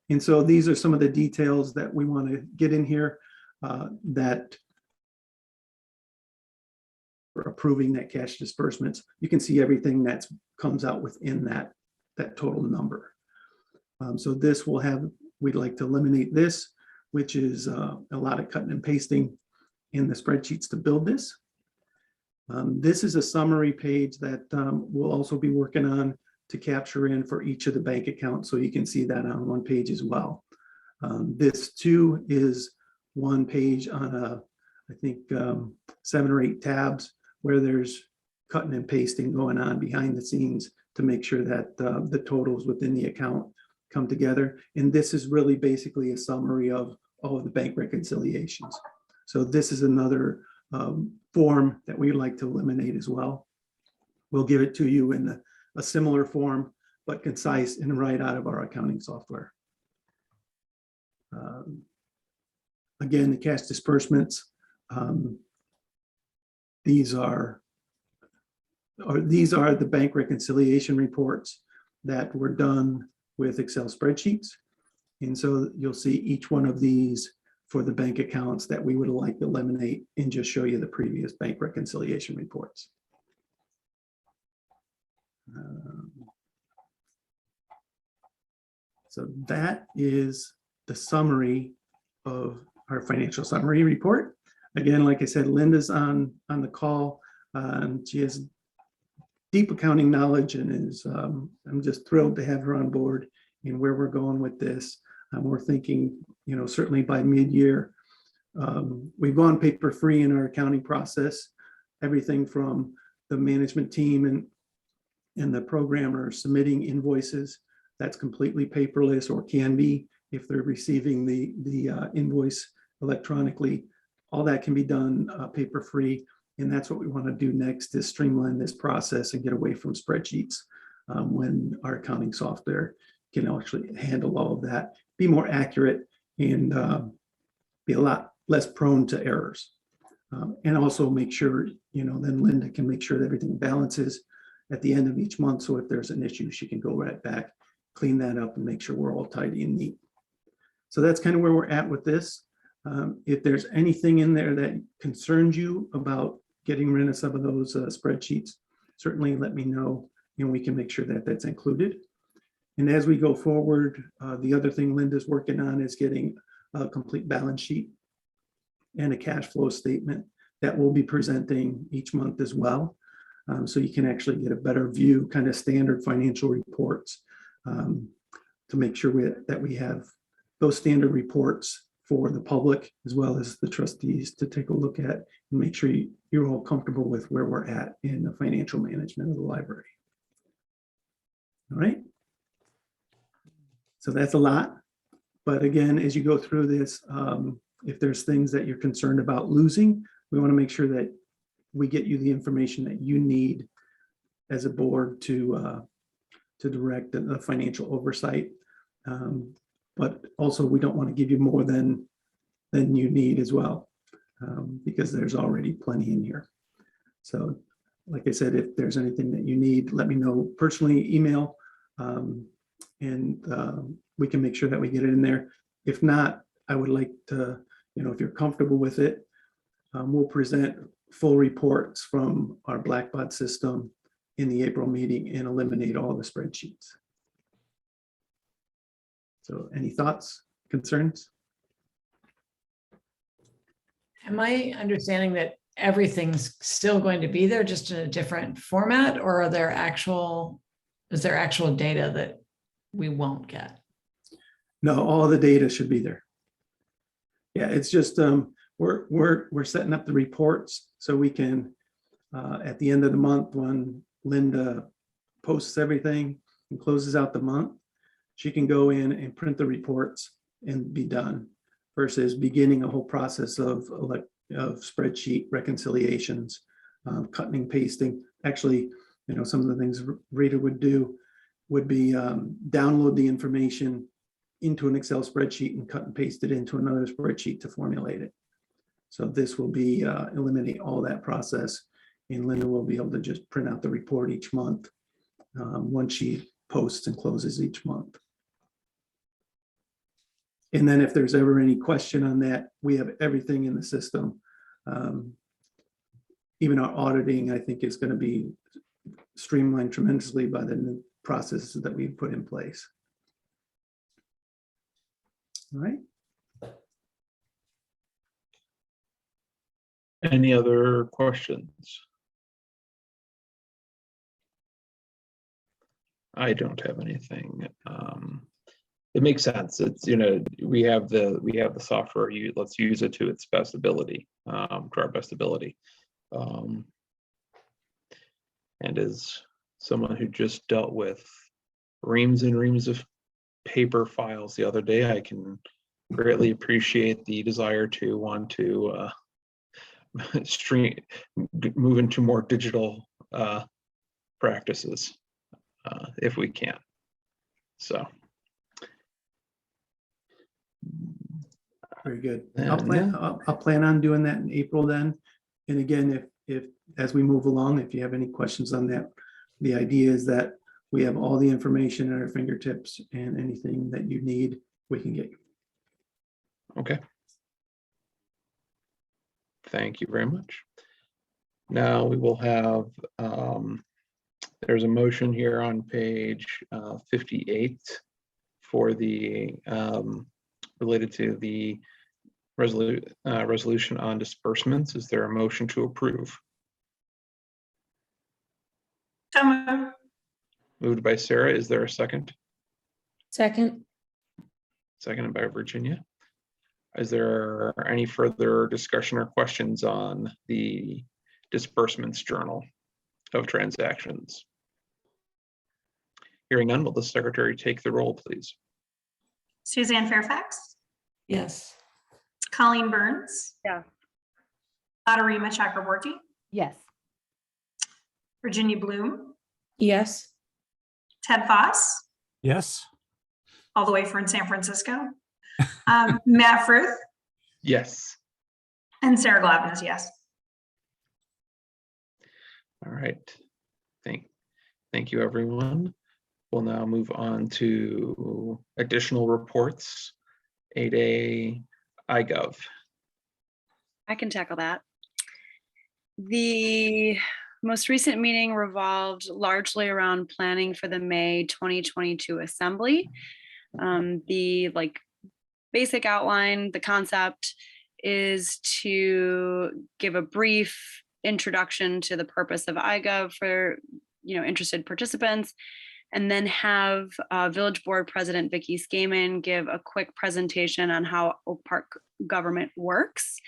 And so these are some of the details that we want to get in here that for approving that cash disbursements. You can see everything that comes out within that total number. So this will have, we'd like to eliminate this, which is a lot of cutting and pasting in the spreadsheets to build this. This is a summary page that we'll also be working on to capture in for each of the bank accounts, so you can see that on one page as well. This too is one page on I think 7 or 8 tabs where there's cutting and pasting going on behind the scenes to make sure that the totals within the account come together. And this is really basically a summary of all of the bank reconciliations. So this is another form that we'd like to eliminate as well. We'll give it to you in a similar form, but concise and right out of our accounting software. Again, the cash disbursements, these are the bank reconciliation reports that were done with Excel spreadsheets. And so you'll see each one of these for the bank accounts that we would like to eliminate and just show you the previous bank reconciliation reports. So that is the summary of our financial summary report. Again, like I said, Linda's on the call. She has deep accounting knowledge and is, I'm just thrilled to have her on board and where we're going with this. We're thinking, certainly by mid-year, we've gone paper-free in our accounting process. Everything from the management team and the programmer submitting invoices, that's completely paperless, or can be if they're receiving the invoice electronically. All that can be done paper-free. And that's what we want to do next, is streamline this process and get away from spreadsheets when our accounting software can actually handle all of that, be more accurate, and be a lot less prone to errors. And also make sure, then Linda can make sure that everything balances at the end of each month. So if there's an issue, she can go right back, clean that up, and make sure we're all tidy and neat. So that's kind of where we're at with this. If there's anything in there that concerns you about getting rid of some of those spreadsheets, certainly let me know, and we can make sure that that's included. And as we go forward, the other thing Linda's working on is getting a complete balance sheet and a cash flow statement that we'll be presenting each month as well. So you can actually get a better view, kind of standard financial reports, to make sure that we have those standard reports for the public as well as the trustees to take a look at and make sure you're all comfortable with where we're at in the financial management of the library. All right. So that's a lot. But again, as you go through this, if there's things that you're concerned about losing, we want to make sure that we get you the information that you need as a board to direct the financial oversight. But also we don't want to give you more than you need as well, because there's already plenty in here. So like I said, if there's anything that you need, let me know personally, email, and we can make sure that we get it in there. If not, I would like to, if you're comfortable with it, we'll present full reports from our Blackbaud system in the April meeting and eliminate all the spreadsheets. So any thoughts, concerns? Am I understanding that everything's still going to be there, just in a different format, or is there actual data that we won't get? No, all of the data should be there. Yeah, it's just we're setting up the reports so we can at the end of the month, when Linda posts everything and closes out the month, she can go in and print the reports and be done versus beginning a whole process of spreadsheet reconciliations, cutting and pasting. Actually, some of the things Rita would do would be download the information into an Excel spreadsheet and cut and paste it into another spreadsheet to formulate it. So this will be eliminate all that process, and Linda will be able to just print out the report each month once she posts and closes each month. And then if there's ever any question on that, we have everything in the system. Even our auditing, I think, is going to be streamlined tremendously by the new processes that we've put in place. All right. Any other questions? I don't have anything. It makes sense. It's, we have the software. Let's use it to its best ability, to our best ability. And as someone who just dealt with reams and reams of paper files the other day, I can greatly appreciate the desire to want to move into more digital practices if we can. So. Very good. I'll plan on doing that in April then. And again, if as we move along, if you have any questions on that, the idea is that we have all the information at our fingertips, and anything that you need, we can get you. Okay. Thank you very much. Now we will have, there's a motion here on page 58 for the, related to the resolution on disbursements. Is there a motion to approve? So moved. Moved by Sarah. Is there a second? Second. Seconded by Virginia. Is there any further discussion or questions on the disbursements journal of transactions? Hearing none, will the secretary take the roll, please? Suzanne Fairfax, Yes. Colleen Burns, Yeah. Adarima Chakraborty, Yes. Virginia Bloom, Yes. Ted Foss, Yes. all the way from San Francisco, Matt Frith, Yes. and Sarah Glavin is yes. All right. Thank you, everyone. We'll now move on to additional reports. 8A iGov. I can tackle that. The most recent meeting revolved largely around planning for the May 2022 assembly. The basic outline, the concept is to give a brief introduction to the purpose of iGov for interested participants, and then have Village Board President Vicki Skaman give a quick presentation on how Oak Park government works,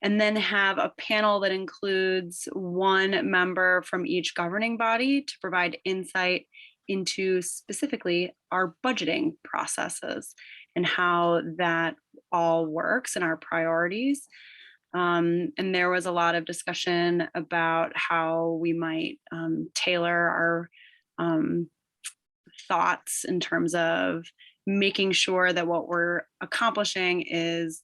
and then have a panel that includes one member from each governing body to provide insight into specifically our budgeting processes and how that all works and our priorities. And there was a lot of discussion about how we might tailor our thoughts in terms of making sure that what we're accomplishing is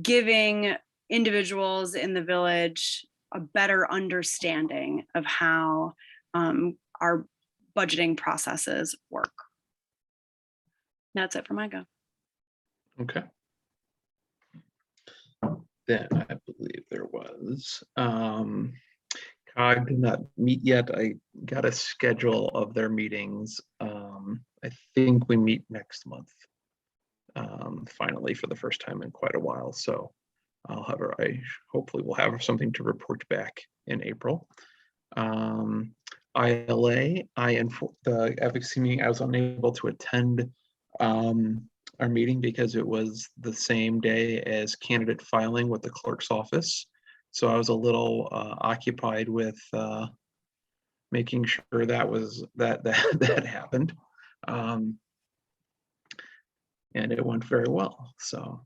giving individuals in the village a better understanding of how our budgeting processes work. That's it for my go. Okay. Then I believe there was, COG did not meet yet. I got a schedule of their meetings. I think we meet next month, finally, for the first time in quite a while. So I hopefully will have something to report back in April. ILA, the advocacy meeting, I was unable to attend our meeting because it was the same day as candidate filing with the clerk's office. So I was a little occupied with making sure that happened. and it went very well. So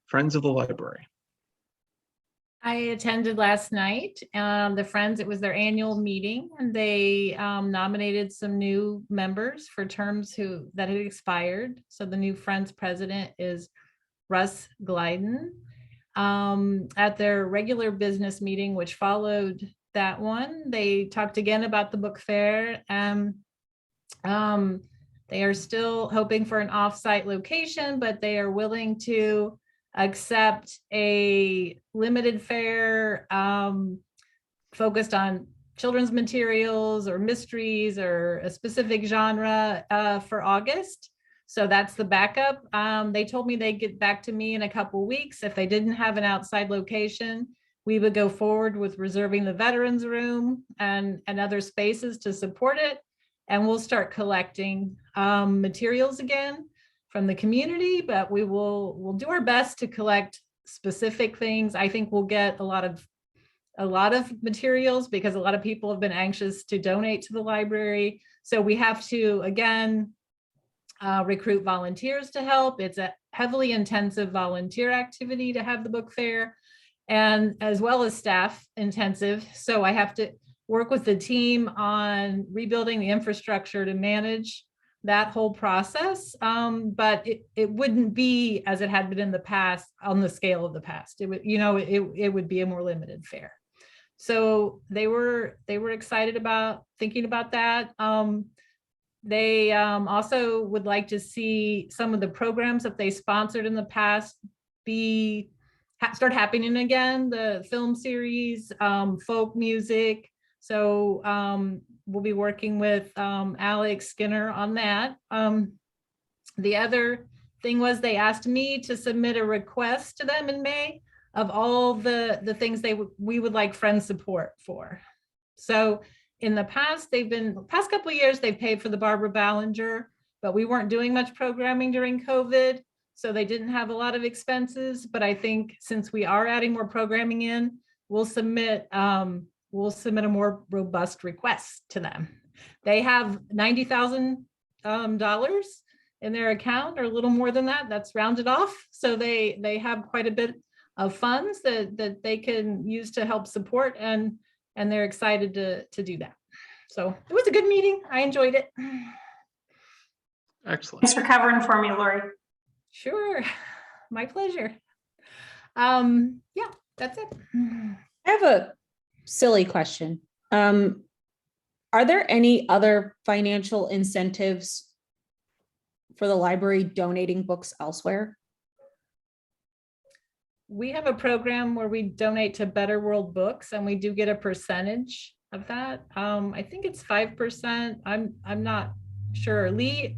Friends of the Library. I attended last night. The Friends, it was their annual meeting, and they nominated some new members for terms that had expired. So the new Friends president is Russ Glyden. At their regular business meeting, which followed that one, they talked again about the book fair. They are still hoping for an off-site location, but they are willing to accept a limited fair focused on children's materials or mysteries or a specific genre for August. So that's the backup. They told me they'd get back to me in a couple weeks. If they didn't have an outside location, we would go forward with reserving the veterans room and other spaces to support it. And we'll start collecting materials again from the community, but we'll do our best to collect specific things. I think we'll get a lot of materials because a lot of people have been anxious to donate to the library. So we have to, again, recruit volunteers to help. It's a heavily intensive volunteer activity to have the book fair, and as well as staff intensive. So I have to work with the team on rebuilding the infrastructure to manage that whole process. But it wouldn't be as it had been in the past on the scale of the past. It would, it would be a more limited fair. So they were excited about thinking about that. They also would like to see some of the programs that they sponsored in the past start happening again, the film series, folk music. So we'll be working with Alex Skinner on that. The other thing was they asked me to submit a request to them in May of all the things we would like Friends support for. So in the past, past couple of years, they've paid for the Barbara Ballinger, but we weren't doing much programming during COVID. So they didn't have a lot of expenses. But I think since we are adding more programming in, we'll submit a more robust request to them. They have $90,000 in their account, or a little more than that. That's rounded off. So they have quite a bit of funds that they can use to help support, and they're excited to do that. So it was a good meeting. I enjoyed it. Excellent. Thanks for covering for me, Lori. Sure, my pleasure. Yeah, that's it. I have a silly question. Are there any other financial incentives for the library donating books elsewhere? We have a program where we donate to Better World Books, and we do get a percentage of that. I think it's 5%. I'm not sure. Lee,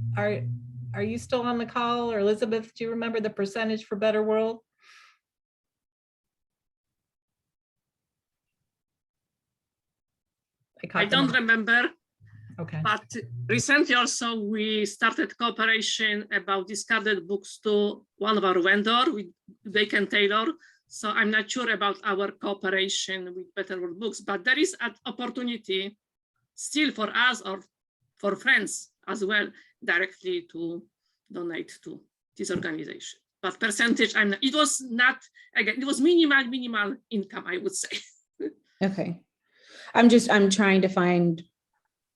are you still on the call? Or Elizabeth, do you remember the percentage for Better World? I don't remember. Okay. But recently also we started cooperation about discarded books to one of our vendors, they can tailor. So I'm not sure about our cooperation with Better World Books, but there is an opportunity still for us or for Friends as well directly to donate to this organization. But percentage, it was not, again, it was minimal income, I would say. Okay. I'm trying to find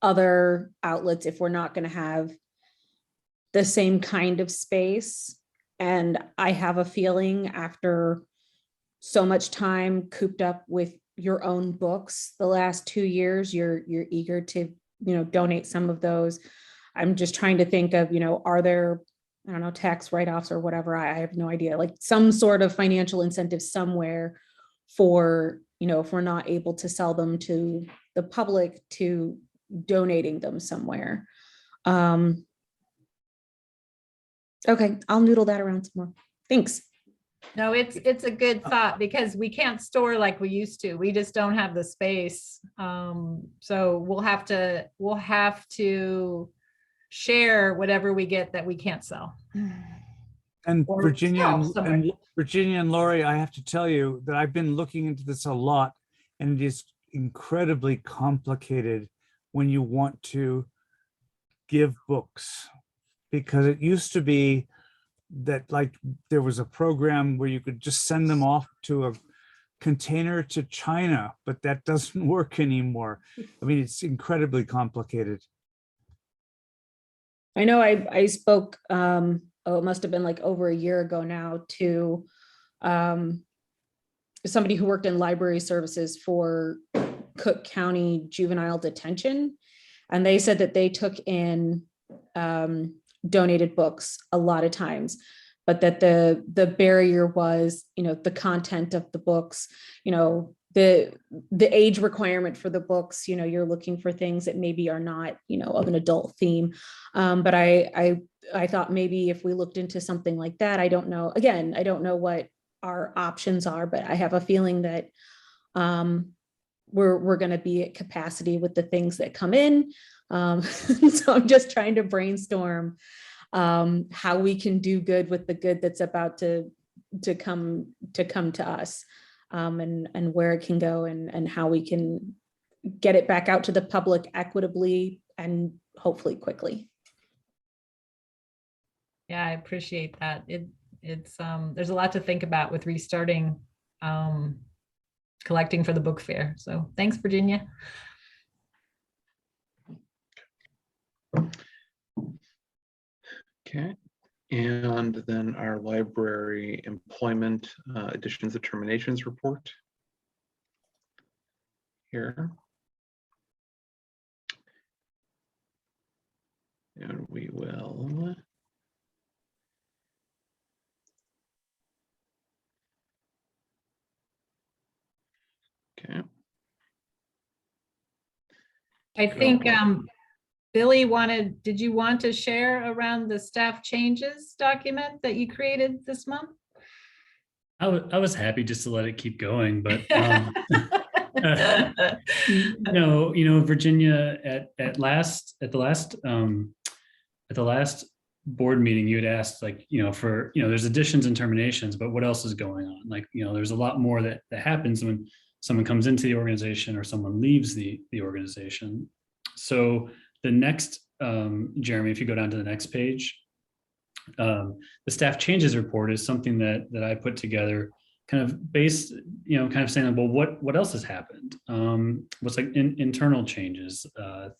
other outlets if we're not going to have the same kind of space. And I have a feeling after so much time cooped up with your own books the last 2 years, you're eager to, donate some of those. I'm just trying to think of, are there, I don't know, tax write-offs or whatever. I have no idea, like some sort of financial incentive somewhere for, if we're not able to sell them to the public, to donating them somewhere. Okay, I'll noodle that around some more. Thanks. No, it's a good thought because we can't store like we used to. We just don't have the space. So we'll have to share whatever we get that we can't sell. And Or Virginia sell and somewhere. Virginia and Lori, I have to tell you that I've been looking into this a lot, and it is incredibly complicated when you want to give books because it used to be that like there was a program where you could just send them off to a container to China, but that doesn't work anymore. I mean, it's incredibly complicated. I know I spoke, it must have been like over a year ago now, to somebody who worked in library services for Cook County Juvenile Detention. And they said that they took in donated books a lot of times, but that the barrier was, the content of the books, the age requirement for the books, you're looking for things that maybe are not, of an adult theme. But I thought maybe if we looked into something like that, I don't know. Again, I don't know what our options are, but I have a feeling that we're going to be at capacity with the things that come in. So I'm just trying to brainstorm how we can do good with the good that's about to come to us, and where it can go, and how we can get it back out to the public equitably and hopefully quickly. Yeah, I appreciate that. It's there's a lot to think about with restarting collecting for the book fair. So thanks, Virginia. Okay, and then our library employment additions and terminations report here. And we will okay. I think Billy did you want to share around the staff changes document that you created this month? I was happy just to let it keep going, but Virginia, at the last board meeting, you had asked, like, there's additions and terminations, but what else is going on? Like, there's a lot more that happens when someone comes into the organization or someone leaves the organization. So the next, Jeremy, if you go down to the next page, the staff changes report is something that I put together, kind of based, kind of saying, well, what else has happened? What's like internal changes,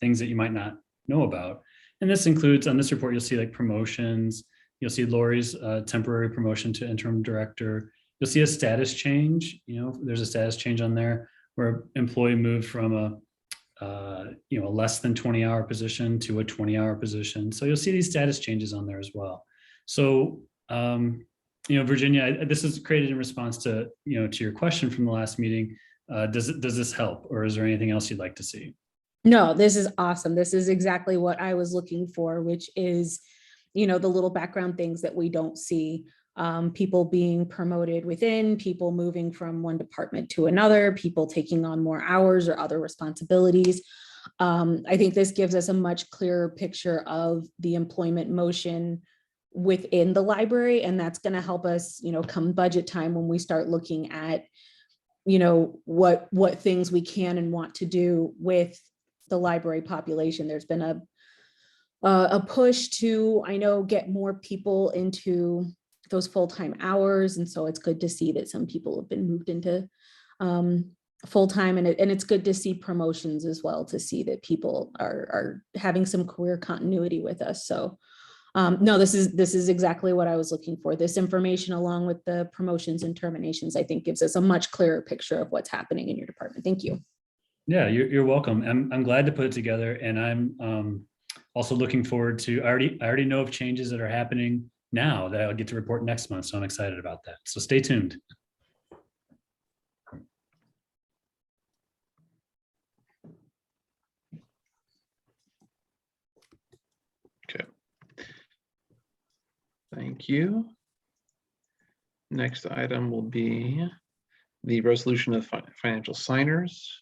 things that you might not know about. And this includes, on this report, you'll see like promotions. You'll see Lori's temporary promotion to interim director. You'll see a status change. There's a status change on there where employee moved from a less than 20-hour position to a 20-hour position. So you'll see these status changes on there as well. So, Virginia, this is created in response to, to your question from the last meeting. Does this help, or is there anything else you'd like to see? No, this is awesome. This is exactly what I was looking for, which is, the little background things that we don't see. People being promoted within, people moving from one department to another, people taking on more hours or other responsibilities. I think this gives us a much clearer picture of the employment motion within the library, and that's going to help us, come budget time, when we start looking at, what things we can and want to do with the library population. There's been a push to, I know, get more people into those full-time hours. And so it's good to see that some people have been moved into full-time, and it's good to see promotions as well, to see that people are having some career continuity with us. So no, this is exactly what I was looking for. This information, along with the promotions and terminations, I think gives us a much clearer picture of what's happening in your department. Thank you. Yeah, you're welcome. I'm glad to put it together, and I'm also looking forward to, I already know of changes that are happening now that I'll get to report next month. So I'm excited about that. So stay tuned. Okay. Thank you. Next item will be the resolution of financial signers.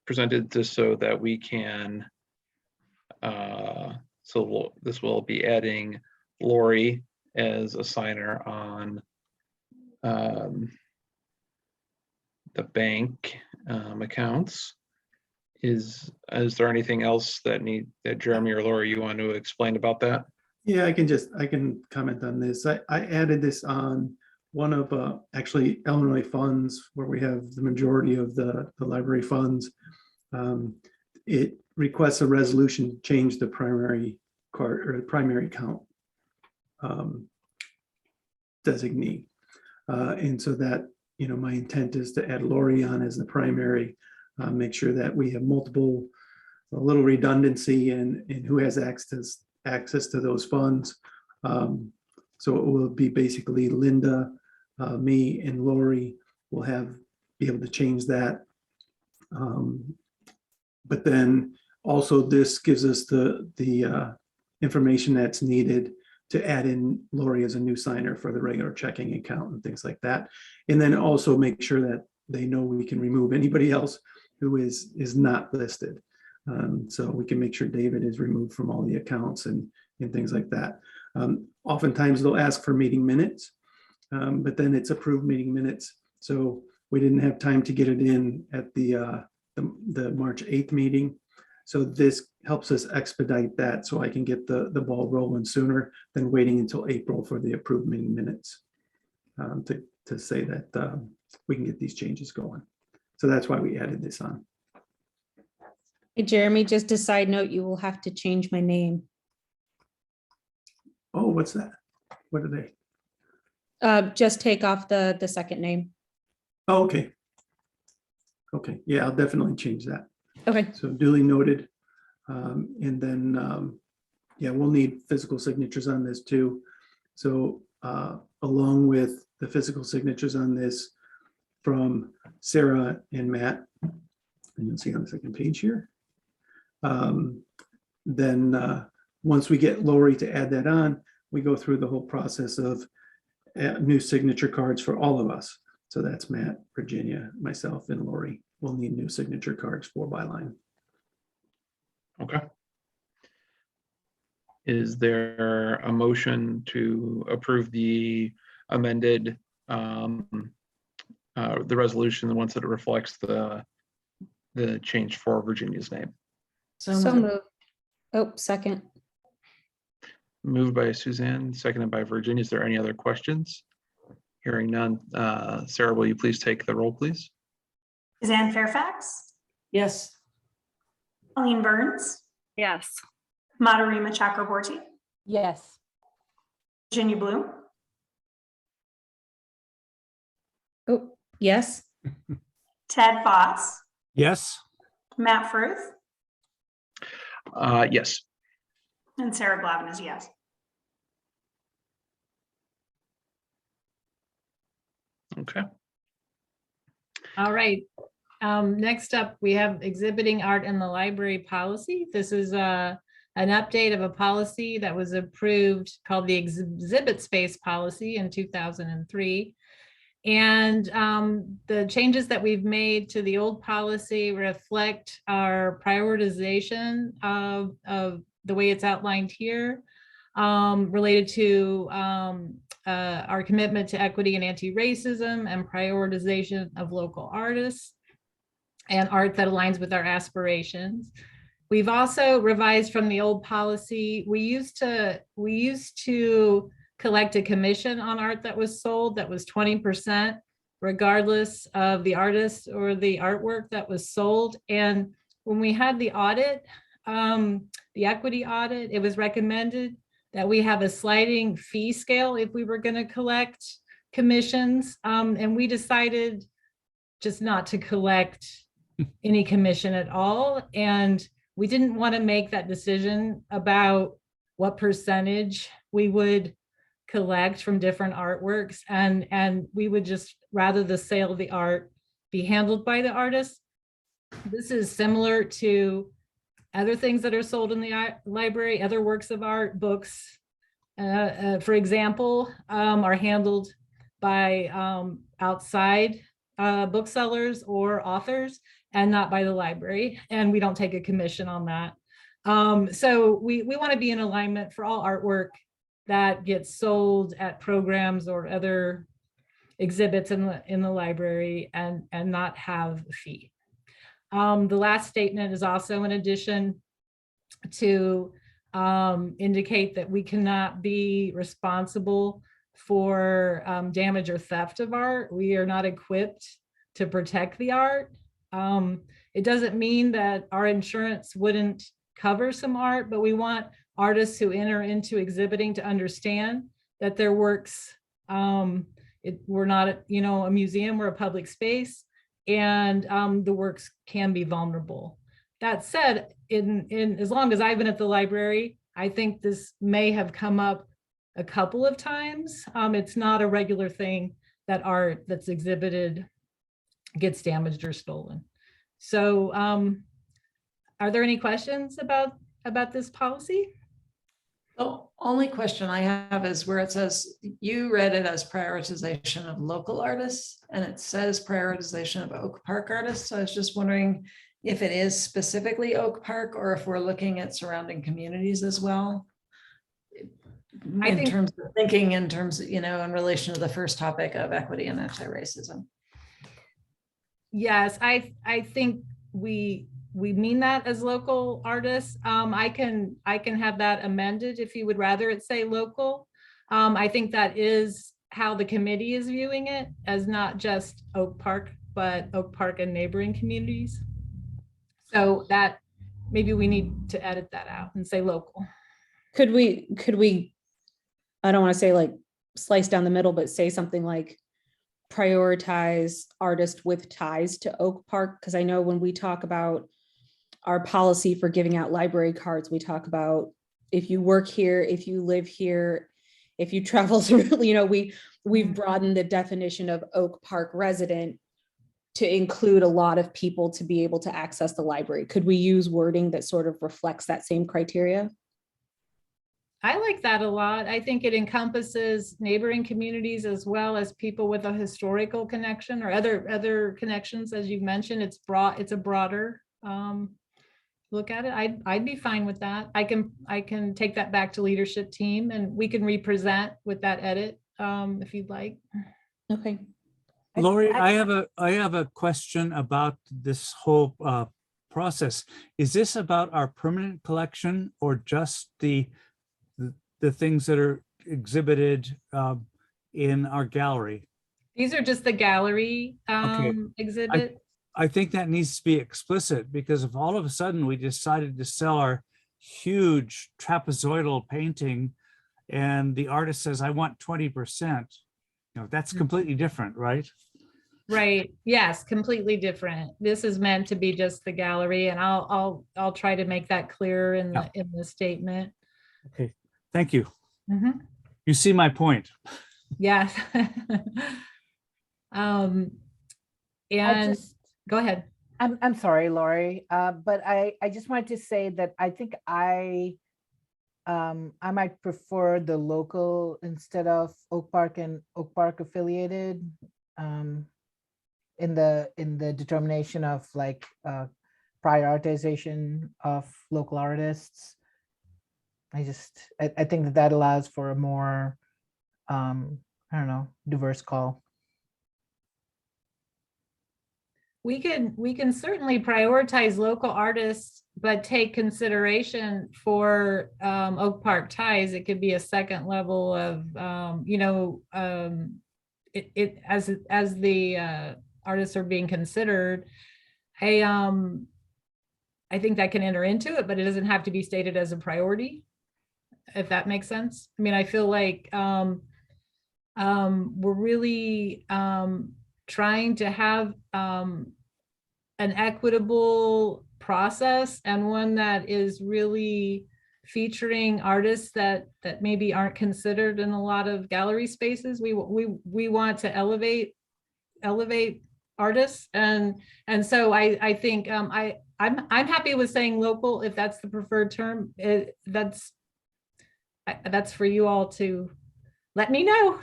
Presented just so that we can, this will be adding Lori as a signer on the bank accounts. Is there anything else that Jeremy or Laura, you want to explain about that? Yeah, I can comment on this. I added this on one of actually Illinois funds where we have the majority of the library funds. It requests a resolution to change the primary card or the primary account designee. And so that, my intent is to add Lori on as the primary, make sure that we have multiple, a little redundancy in who has access to those funds. So it will be basically Linda, me, and Lori will be able to change that. But then also this gives us the information that's needed to add in Lori as a new signer for the regular checking account and things like that. And then also make sure that they know we can remove anybody else who is not listed. So we can make sure David is removed from all the accounts and things like that. Oftentimes they'll ask for meeting minutes, but then it's approved meeting minutes. So we didn't have time to get it in at the March 8th meeting. So this helps us expedite that so I can get the ball rolling sooner than waiting until April for the approved meeting minutes to say that we can get these changes going. So that's why we added this on. Hey, Jeremy, just a side note, you will have to change my name. Oh, what's that? What are they? Just take off the second name. Oh, okay. Okay, yeah, I'll definitely change that. Okay. So duly noted. And then, yeah, we'll need physical signatures on this too. So along with the physical signatures on this from Sarah and Matt, and you'll see on the second page here. Then once we get Lori to add that on, we go through the whole process of new signature cards for all of us. So that's Matt, Virginia, myself, and Lori. We'll need new signature cards for byline. Okay. Is there a motion to approve the amended, the resolution, the ones that it reflects the change for Virginia's name? So moved. Oh, second. Moved by Suzanne, seconded by Virginia. Is there any other questions? Hearing none. Sarah, will you please take the roll, please? Suzanne Fairfax, Yes. Colleen Burns, Yes. Madarima Chakraborty, Yes. Virginia Bloom, Oh, yes. Ted Foss, Yes. Matt Frith, Yes. and Sarah Glavin is yes. Okay. All right. Next up, we have exhibiting art in the library policy. This is an update of a policy that was approved called the exhibit space policy in 2003. And the changes that we've made to the old policy reflect our prioritization of the way it's outlined here, related to our commitment to equity and anti-racism and prioritization of local artists and art that aligns with our aspirations. We've also revised from the old policy. We used to collect a commission on art that was sold that was 20%, regardless of the artist or the artwork that was sold. And when we had the audit, the equity audit, it was recommended that we have a sliding fee scale if we were going to collect commissions. And we decided just not to collect any commission at all. And we didn't want to make that decision about what percentage we would collect from different artworks. And we would just rather the sale of the art be handled by the artist. This is similar to other things that are sold in the library, other works of art, books, for example, are handled by outside booksellers or authors and not by the library. And we don't take a commission on that. So we want to be in alignment for all artwork that gets sold at programs or other exhibits in the library and not have a fee. The last statement is also an addition to indicate that we cannot be responsible for damage or theft of art. We are not equipped to protect the art. It doesn't mean that our insurance wouldn't cover some art, but we want artists who enter into exhibiting to understand that their works, we're not, a museum, we're a public space, and the works can be vulnerable. That said, in as long as I've been at the library, I think this may have come up a couple of times. It's not a regular thing that art that's exhibited gets damaged or stolen. So are there any questions about this policy? The only question I have is where it says, you read it as prioritization of local artists, and it says prioritization of Oak Park artists. So I was just wondering if it is specifically Oak Park or if we're looking at surrounding communities as well. In terms of thinking, in relation to the first topic of equity and anti-racism. Yes, I think we mean that as local artists. I can have that amended if you would rather it say local. I think that is how the committee is viewing it, as not just Oak Park, but Oak Park and neighboring communities. So that maybe we need to edit that out and say local. Could we, I don't want to say like slice down the middle, but say something like prioritize artists with ties to Oak Park? Because I know when we talk about our policy for giving out library cards, we talk about if you work here, if you live here, if you travel through, we've broadened the definition of Oak Park resident to include a lot of people to be able to access the library. Could we use wording that sort of reflects that same criteria? I like that a lot. I think it encompasses neighboring communities as well as people with a historical connection or other connections, as you've mentioned. It's a broader look at it. I'd be fine with that. I can take that back to leadership team and we can represent with that edit if you'd like. Okay. Lori, I have a question about this whole process. Is this about our permanent collection or just the things that are exhibited in our gallery? These are just the gallery exhibit. I think that needs to be explicit, because if all of a sudden we decided to sell our huge trapezoidal painting and the artist says, I want 20%, that's completely different, right? Right. Yes, completely different. This is meant to be just the gallery, and I'll try to make that clear in the statement. Okay. Thank you. Mm-hmm. You see my point. Yes. And go ahead. I'm sorry, Lori, but I just wanted to say that I think I might prefer the local instead of Oak Park and Oak Park affiliated in the determination of like prioritization of local artists. I think that allows for a more diverse call. We can certainly prioritize local artists, but take consideration for Oak Park ties. It could be a second level of as the artists are being considered. I think that can enter into it, but it doesn't have to be stated as a priority, if that makes sense. I mean, I feel like we're really trying to have an equitable process and one that is really featuring artists that maybe aren't considered in a lot of gallery spaces. We want to elevate artists, and so I think I'm happy with saying local if that's the preferred term. That's for you all to let me know.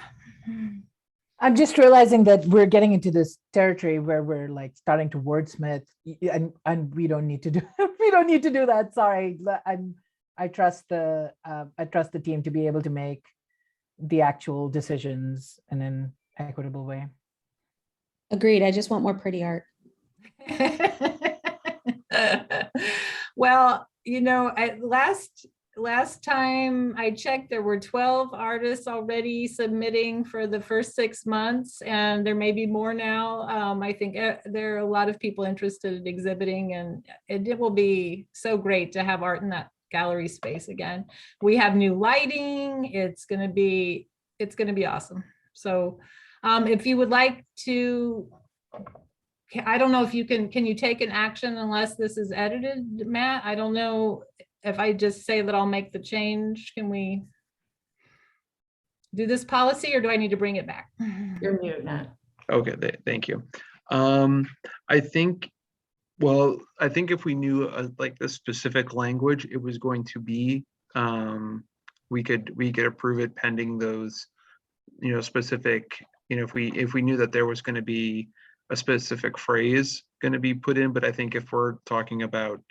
I'm just realizing that we're getting into this territory where we're like starting to wordsmith, and we don't need to do that. Sorry, I trust the team to be able to make the actual decisions in an equitable way. Agreed. I just want more pretty art. Well, you know, last time I checked, there were 12 artists already submitting for the first 6 months, and there may be more now. I think there are a lot of people interested in exhibiting, and it will be so great to have art in that gallery space again. We have new lighting. It's gonna be awesome. So if you would like to, I don't know if you can you take an action unless this is edited, Matt? I don't know if I just say that I'll make the change. Can we do this policy, or do I need to bring it back? You're mute, Nat. Okay, thank you. I think, well, I think if we knew like the specific language it was going to be, we could approve it pending those, you know, specific, you know, if we knew that there was going to be a specific phrase going to be put in. But I think if we're talking about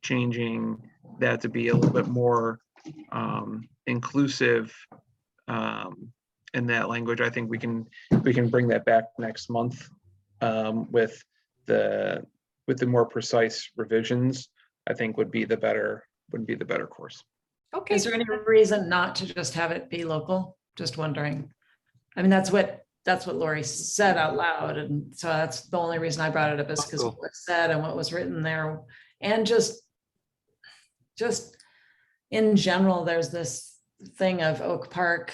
changing that to be a little bit more inclusive in that language, I think we can bring that back next month with the more precise revisions. I think would be the better course. Okay. Is there any reason not to just have it be local? Just wondering. I mean, that's what Lori said out loud. And so that's the only reason I brought it up, is because what was said and what was written there. And just in general, there's this thing of Oak Park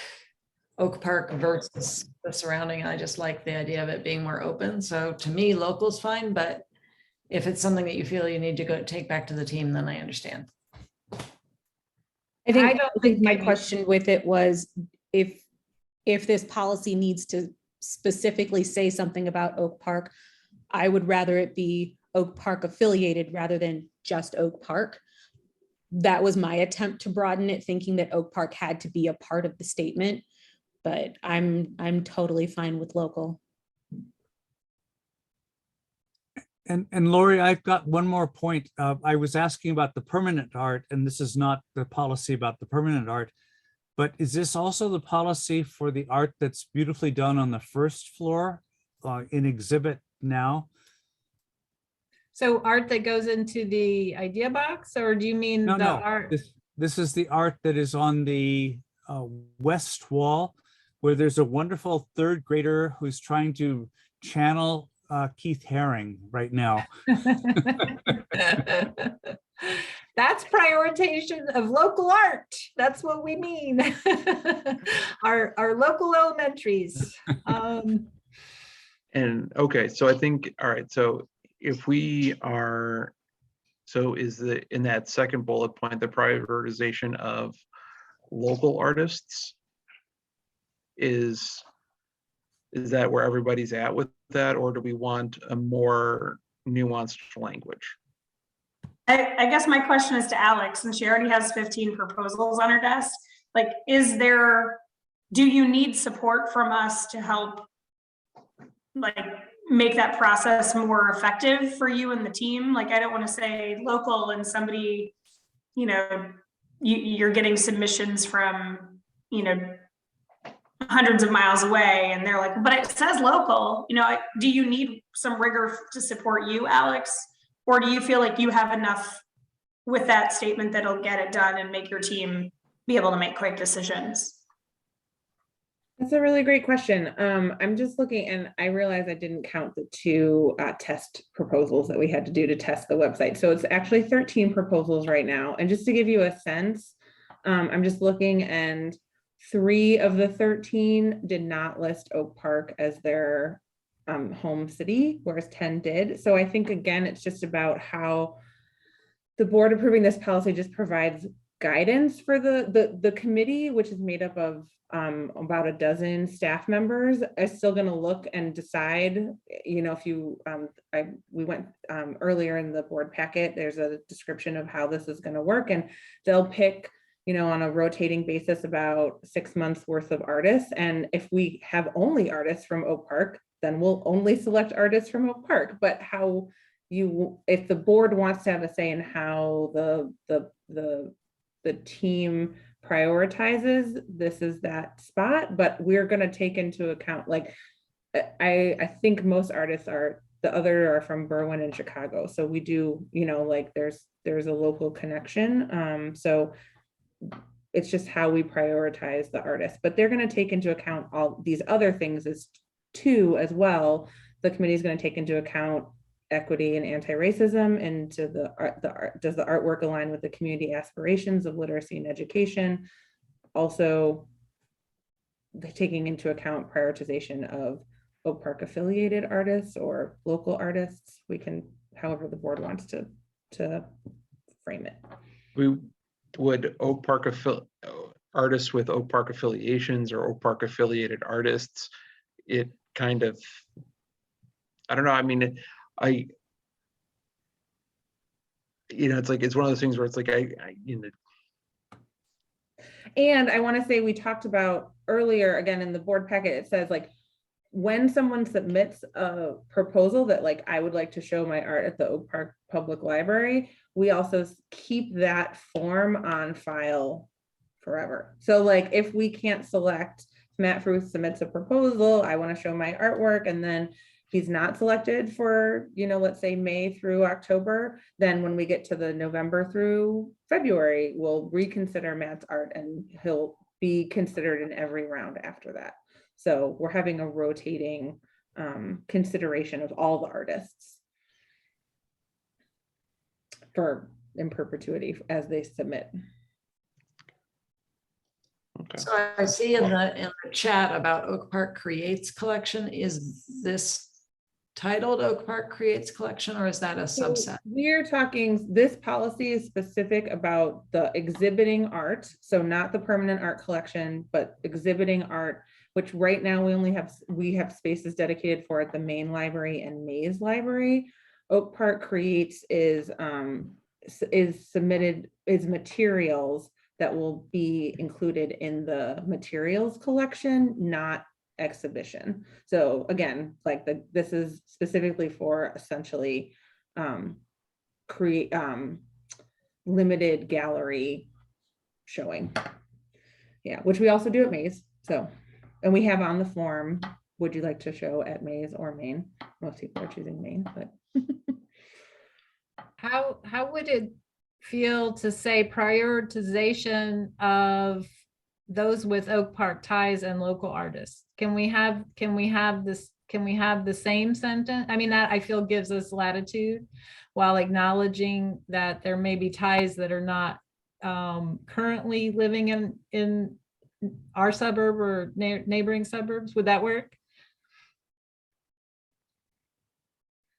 versus the surrounding. I just like the idea of it being more open. So to me, local's fine, but if it's something that you feel you need to go take back to the team, then I understand. I think my question with it was if this policy needs to specifically say something about Oak Park, I would rather it be Oak Park affiliated rather than just Oak Park. That was my attempt to broaden it, thinking that Oak Park had to be a part of the statement, but I'm totally fine with local. And Lori, I've got one more point. I was asking about the permanent art, and this is not the policy about the permanent art, but is this also the policy for the art that's beautifully done on the first floor in exhibit now? So art that goes into the idea box, or do you mean the art? This is the art that is on the west wall, where there's a wonderful third grader who's trying to channel Keith Haring right now. That's prioritization of local art. That's what we mean. Our local elementaries. And okay, so I think, all right, so if we are, so is in that second bullet point, the prioritization of local artists, is that where everybody's at with that, or do we want a more nuanced language? I guess my question is to Alex, and she already has 15 proposals on her desk. Like, do you need support from us to help like make that process more effective for you and the team? Like, I don't want to say local and somebody, you know, you're getting submissions from, you know, hundreds of miles away, and they're like, but it says local. You know, do you need some rigor to support you, Alex? Or do you feel like you have enough with that statement that'll get it done and make your team be able to make quick decisions? That's a really great question. I'm just looking, and I realized I didn't count the 2 test proposals that we had to do to test the website. So it's actually 13 proposals right now. And just to give you a sense, I'm just looking, and 3 of the 13 did not list Oak Park as their home city, whereas 10 did. So I think, again, it's just about how the board approving this policy just provides guidance for the committee, which is made up of about a dozen staff members, is still going to look and decide, you know, if you, we went earlier in the board packet, there's a description of how this is going to work, and they'll pick, you know, on a rotating basis about 6 months worth of artists. And if we have only artists from Oak Park, then we'll only select artists from Oak Park. But if the board wants to have a say in how the team prioritizes, this is that spot. But we're going to take into account, like, I think most artists are the other are from Berwyn and Chicago. So we do, you know, like there's a local connection. So it's just how we prioritize the artists, but they're going to take into account all these other things as well. The committee is going to take into account equity and anti-racism, and to the art, does the artwork align with the community aspirations of literacy and education? Also, taking into account prioritization of Oak Park affiliated artists or local artists. We can, however the board wants to frame it. We would Oak Park artists with Oak Park affiliations or Oak Park affiliated artists. It kind of, I don't know. I mean, it's like, it's one of those things where it's like, And I want to say, we talked about earlier, again, in the board packet, it says like, when someone submits a proposal that like, I would like to show my art at the Oak Park Public Library, we also keep that form on file forever. So like, if we can't select, Matt Fruth submits a proposal, I want to show my artwork, and then he's not selected for, you know, let's say May through October, then when we get to the November through February, we'll reconsider Matt's art and he'll be considered in every round after that. So we're having a rotating consideration of all the artists in perpetuity as they submit. Okay. So I see in the chat about Oak Park Creates Collection. Is this titled Oak Park Creates Collection, or is that a subset? So we're talking, this policy is specific about the exhibiting art. So not the permanent art collection, but exhibiting art, which right now we have spaces dedicated for at the main library and Mays Library. Oak Park Creates is materials that will be included in the materials collection, not exhibition. So again, like this is specifically for essentially limited gallery showing. Yeah, which we also do at Mays. So, and we have on the form, would you like to show at Mays or Maine? Most people are choosing Maine, but. How would it feel to say prioritization of those with Oak Park ties and local artists? Can we have the same sentence? I mean, that I feel gives us latitude while acknowledging that there may be ties that are not currently living in our suburb or neighboring suburbs. Would that work?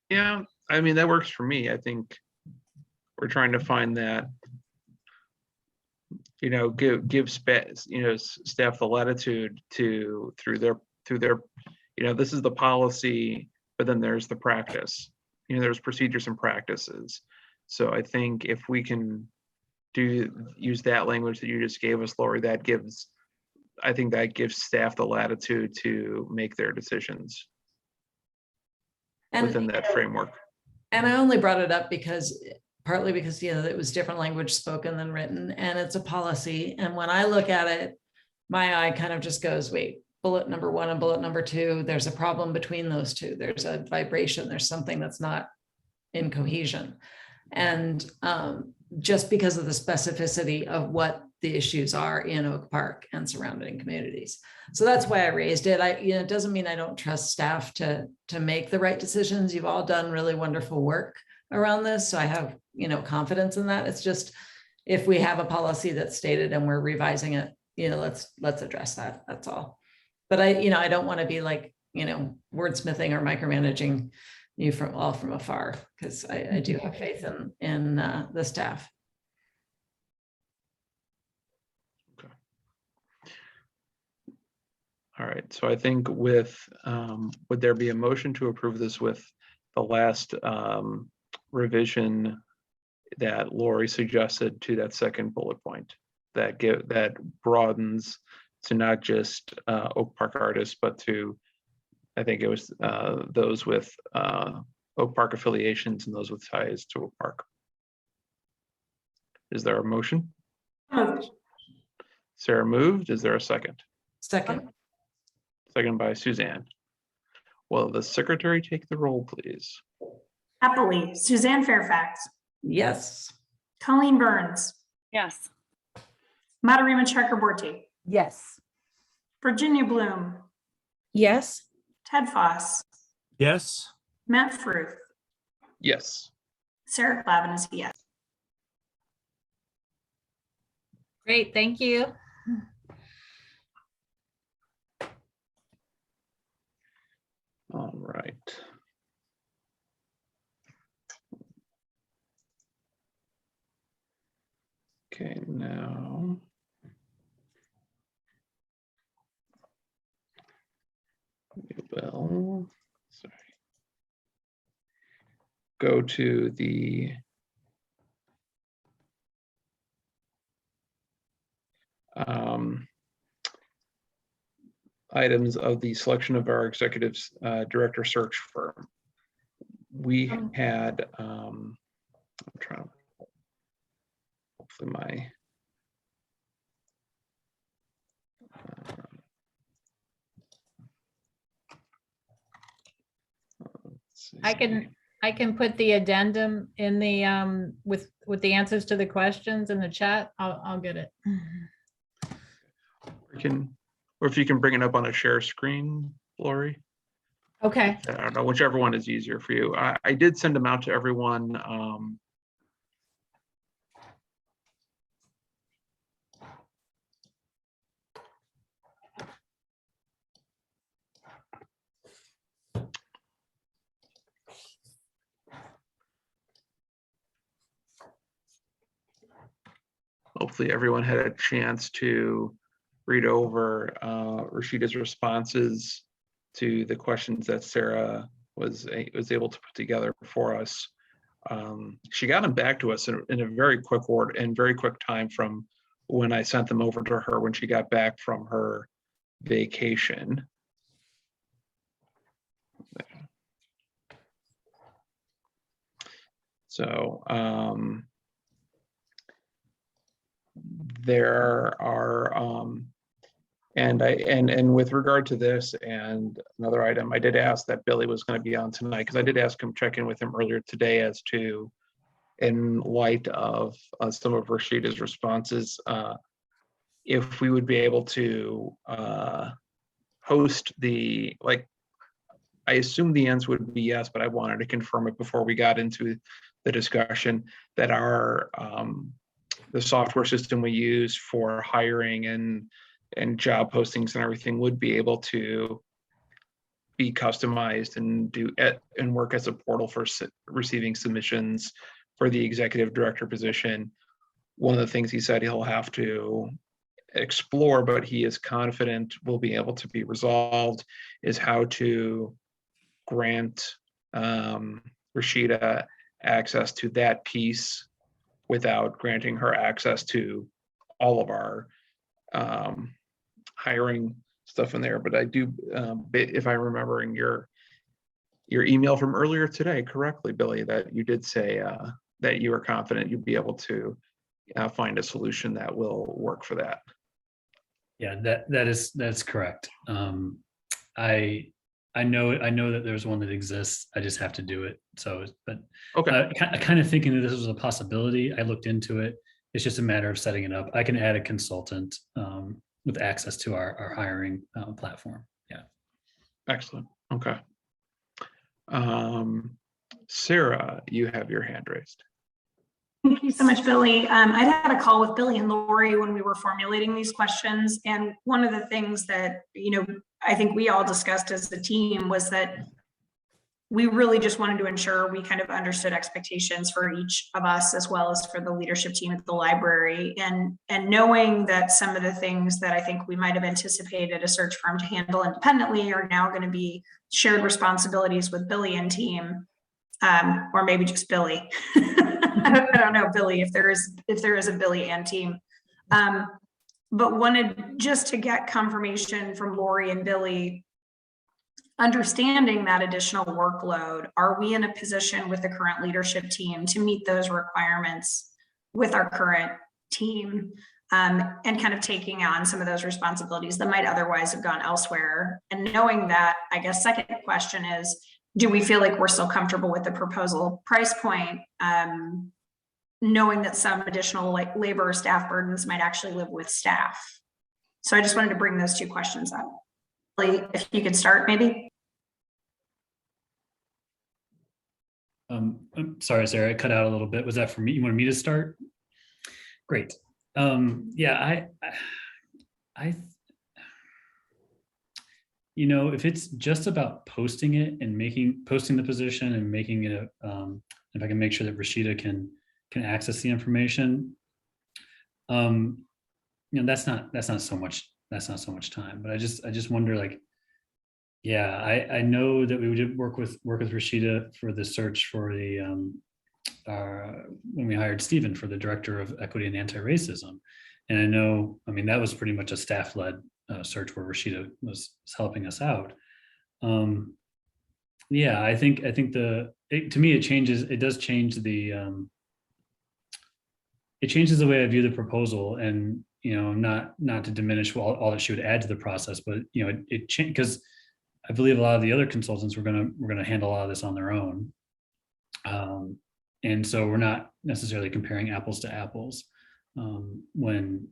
Yeah, I mean, that works for me. I think we're trying to find that, you know, give staff the latitude to through their, you know, this is the policy, but then there's the practice, you know, there's procedures and practices. So I think if we can use that language that you just gave us, Lori, I think that gives staff the latitude to make their decisions within that framework. And I only brought it up partly because, you know, it was different language spoken than written, and it's a policy. And when I look at it, my eye kind of just goes, wait, bullet number 1 and bullet number 2, there's a problem between those two. There's a vibration, there's something that's not in cohesion. And just because of the specificity of what the issues are in Oak Park and surrounding communities. So that's why I raised it. It doesn't mean I don't trust staff to make the right decisions. You've all done really wonderful work around this. So I have, you know, confidence in that. It's just, if we have a policy that's stated and we're revising it, you know, let's address that. That's all. But I don't want to be like, you know, wordsmithing or micromanaging you from afar, because I do have faith in the staff. Okay. All right. So I think would there be a motion to approve this with the last revision that Lori suggested to that second bullet point, that broadens to not just Oak Park artists, but to, I think it was those with Oak Park affiliations and those with ties to Oak Park. Is there a motion? Sarah moved. Is there a second? Second. Second by Suzanne. Will the secretary take the roll, please? Happily, Suzanne Fairfax, Yes. Colleen Burns, Yes. Madarima Chakraborty, Yes. Virginia Bloom, Yes. Ted Foss, Yes. Matt Frith, Yes. Sarah Clavin is a yes. Great, thank you. All right. Okay, now. We will, sorry. Go to the items of the selection of our executives director search firm. We had, I'm trying to, hopefully my, I can put the addendum in the with the answers to the questions in the chat. I'll get it. or if you can bring it up on a share screen, Lori. Okay. I don't know, whichever one is easier for you. I did send them out to everyone. Hopefully everyone had a chance to read over Rashida's responses to the questions that Sarah was able to put together for us. She got them back to us in a very quick order and very quick time from when I sent them over to her when she got back from her vacation. So there are and with regard to this and another item, I did ask that Billy was going to be on tonight because I did ask him, check in with him earlier today as to, in light of some of Rashida's responses, if we would be able to host the, like, I assume the answer would be yes, but I wanted to confirm it before we got into the discussion that our the software system we use for hiring and job postings and everything would be able to be customized and do it and work as a portal for receiving submissions for the executive director position. One of the things he said he'll have to explore, but he is confident will be able to be resolved, is how to grant Rashida access to that piece without granting her access to all of our hiring stuff in there. But I do, if I'm remembering your email from earlier today correctly, Billy, that you did say that you are confident you'd be able to find a solution that will work for that. Yeah, that's correct. I know that there's one that exists. I just have to do it. So, but okay, kind of thinking that this was a possibility. I looked into it. It's just a matter of setting it up. I can add a consultant with access to our hiring platform. Yeah. Excellent. Okay. Sarah, you have your hand raised. Thank you so much, Billy. I had a call with Billy and Lori when we were formulating these questions. And one of the things that, I think we all discussed as a team was that we really just wanted to ensure we kind of understood expectations for each of us as well as for the leadership team at the library. And knowing that some of the things that I think we might have anticipated a search firm to handle independently are now going to be shared responsibilities with Billy and team, or maybe just Billy. I don't know, Billy, if there is a Billy and team, but wanted just to get confirmation from Lori and Billy, understanding that additional workload. Are we in a position with the current leadership team to meet those requirements with our current team? and kind of taking on some of those responsibilities that might otherwise have gone elsewhere. And knowing that, I guess second question is, do we feel like we're still comfortable with the proposal price point? Knowing that some additional like labor or staff burdens might actually live with staff. So I just wanted to bring those two questions up. If you could start maybe. I'm sorry, Sarah, I cut out a little bit. Was that for me? You wanted me to start? Great. Yeah, you know, if it's just about posting it and posting the position and making it, if I can make sure that Rashida can access the information, you know, that's not so much time. But I just wonder, like, yeah, I know that we did work with Rashida for the search for the when we hired Stephen for the director of equity and anti-racism. And I know, I mean, that was pretty much a staff-led search where Rashida was helping us out. Yeah, I think to me, it does change the, it changes the way I view the proposal, and, you know, not to diminish all that she would add to the process, but, you know, it changed because I believe a lot of the other consultants were gonna handle a lot of this on their own. And so we're not necessarily comparing apples to apples. When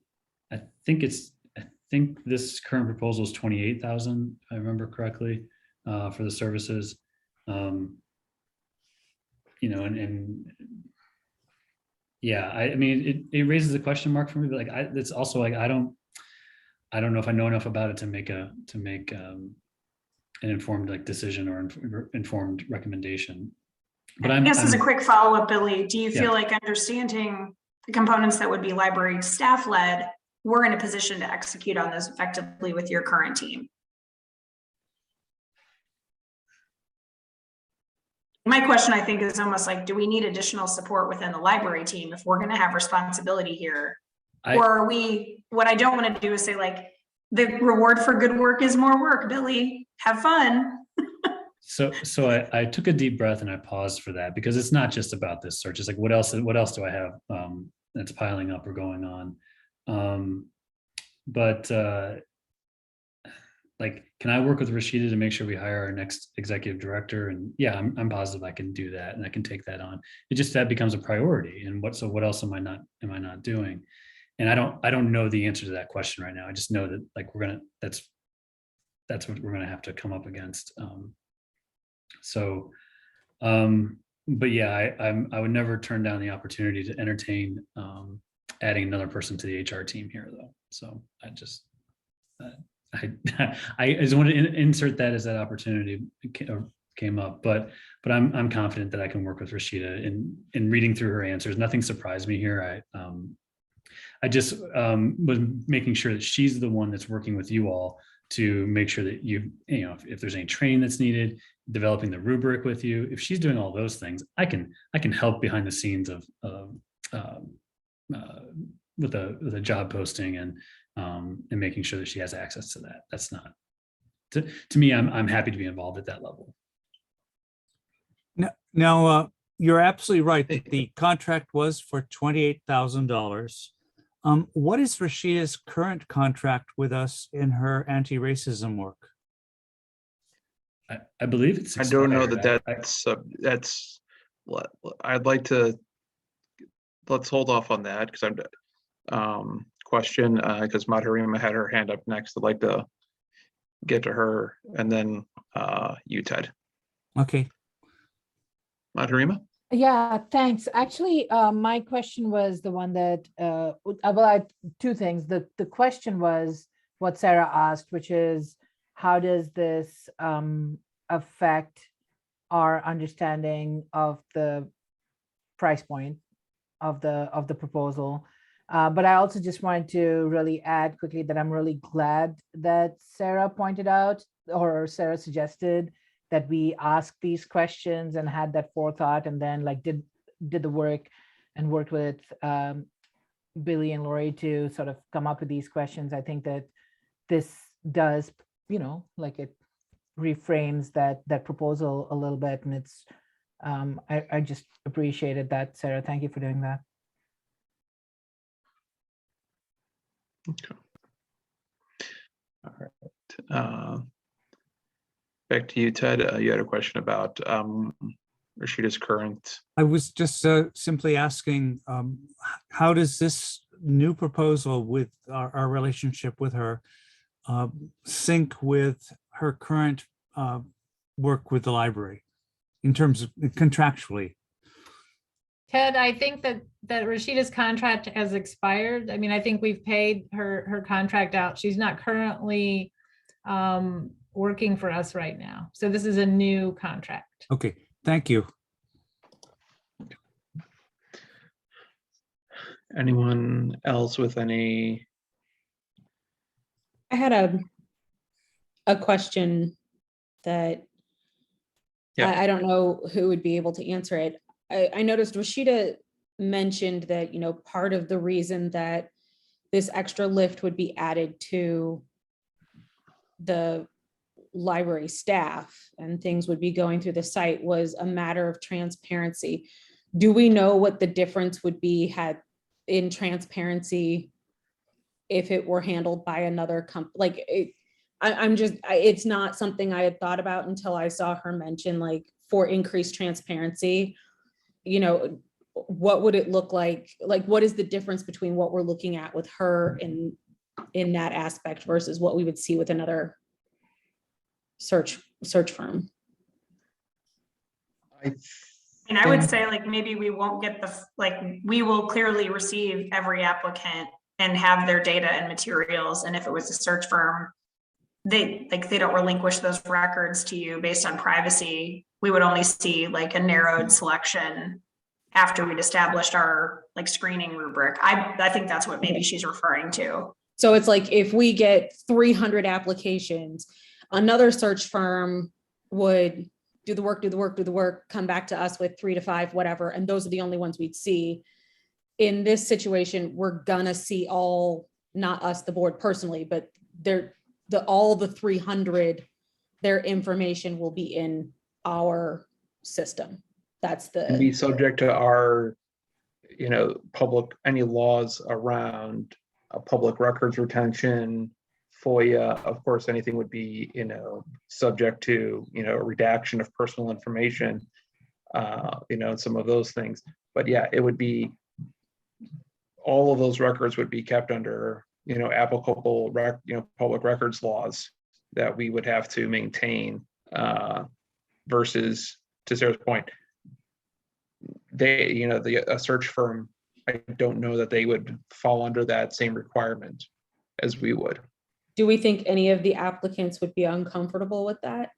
I think this current proposal is 28,000, if I remember correctly, for the services. You know, and yeah, I mean, it raises a question mark for me, but like, it's also like, I don't know if I know enough about it to make an informed like decision or informed recommendation. But I guess as a quick follow-up, Billy, do you feel like understanding the components that would be library staff led, we're in a position to execute on those effectively with your current team? My question, I think, is almost like, do we need additional support within the library team if we're going to have responsibility here? Or are we, what I don't want to do is say, like, the reward for good work is more work, Billy, have fun. So I took a deep breath and I paused for that, because it's not just about this search. It's like, what else do I have that's piling up or going on? Like, can I work with Rashida to make sure we hire our next executive director? And yeah, I'm positive I can do that and I can take that on. It just, that becomes a priority. And what else am I not doing? And I don't know the answer to that question right now. I just know that, like, that's what we're gonna have to come up against. But yeah, I would never turn down the opportunity to entertain adding another person to the HR team here, though. So I just wanted to insert that as that opportunity came up. But I'm confident that I can work with Rashida in reading through her answers. Nothing surprised me here. I just was making sure that she's the one that's working with you all to make sure that you know, if there's any training that's needed, developing the rubric with you. If she's doing all those things, I can help behind the scenes with a job posting and making sure that she has access to that. That's not to me. I'm happy to be involved at that level. Now, you're absolutely right. The contract was for $28,000. What is Rashida's current contract with us in her anti-racism work? I believe it's expired. I don't know that that's what I'd like to, let's hold off on that, because I'm question, because Madhurima had her hand up next. I'd like to get to her, and then you, Ted. Okay. Madhurima? Yeah, thanks. Actually, my question was the one that, well, I had two things. The question was what Sarah asked, which is, how does this affect our understanding of the price point of the proposal? But I also just wanted to really add quickly that I'm really glad that Sarah pointed out, or Sarah suggested, that we ask these questions and had that forethought, and then like did the work and worked with Billy and Lori to sort of come up with these questions. I think that this does, you know, like it reframes that proposal a little bit, and it's I just appreciated that, Sarah. Thank you for doing that. Okay. All right. Back to you, Ted. You had a question about Rashida's current. I was just simply asking, how does this new proposal with our relationship with her sync with her current work with the library in terms of contractually? Ted, I think that Rashida's contract has expired. I mean, I think we've paid her contract out. She's not currently working for us right now. So this is a new contract. Okay, thank you. Anyone else with any? I had a question that I don't know who would be able to answer it. I noticed Rashida mentioned that, you know, part of the reason that this extra lift would be added to the library staff and things would be going through the site was a matter of transparency. Do we know what the difference would be had in transparency if it were handled by another company? Like it's not something I had thought about until I saw her mention, like, for increased transparency, you know, what would it look like? Like, what is the difference between what we're looking at with her in that aspect versus what we would see with another search firm? And I would say, like, maybe we won't get we will clearly receive every applicant and have their data and materials. And if it was a search firm, they don't relinquish those records to you based on privacy. We would only see like a narrowed selection after we'd established our like screening rubric. I think that's what maybe she's referring to. So it's like, if we get 300 applications, another search firm would do the work, come back to us with 3 to 5, whatever. And those are the only ones we'd see. In this situation, we're gonna see all, not us, the board personally, but all the 300, their information will be in our system. That's And be subject to our, you know, any laws around public records retention, FOIA. Of course, anything would be, you know, subject to, you know, redaction of personal information, you know, and some of those things. But yeah, it would be, all of those records would be kept under, you know, applicable public records laws that we would have to maintain, versus, to Sarah's point, a search firm, I don't know that they would fall under that same requirement as we would. Do we think any of the applicants would be uncomfortable with that?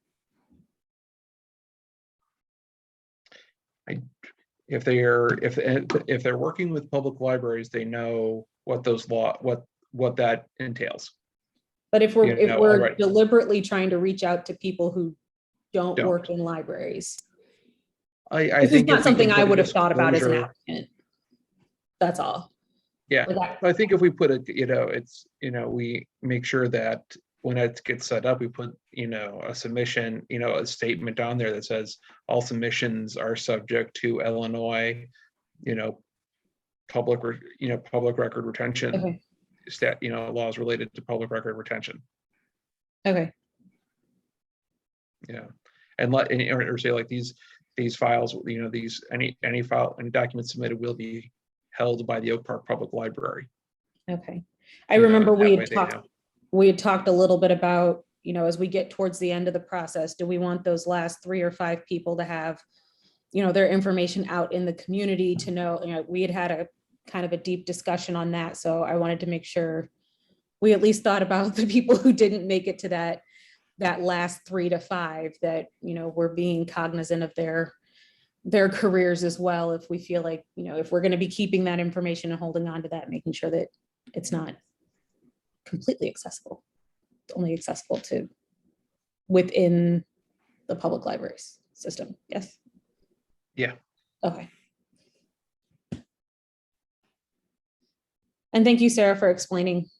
If they're working with public libraries, they know what those what that entails. But if we're right. deliberately trying to reach out to people who don't work in libraries, I this think is not something I would have thought about as an disclosure- applicant. That's all. Yeah, I think if we put it, you know, it's, you know, we make sure that when it gets set up, we put, you know, a submission, you know, a statement on there that says all submissions are subject to Illinois, you know, public record retention, you know, laws related to public record retention. Okay. Yeah, or say like these files, you know, any document submitted will be held by the Oak Park Public Library. Okay. I remember we had talked a little bit about, you know, as we get towards the end of the process, do we want those last 3 or 5 people to have, you know, their information out in the community to know, you know, we had a kind of a deep discussion on that. So I wanted to make sure we at least thought about the people who didn't make it to that last 3 to 5, that, you know, we're being cognizant of their careers as well. If we feel like, you know, if we're going to be keeping that information and holding on to that, making sure that it's not completely accessible, it's only accessible to within the public libraries system. Yes. Yeah. Okay. And thank you, Sarah, for explaining.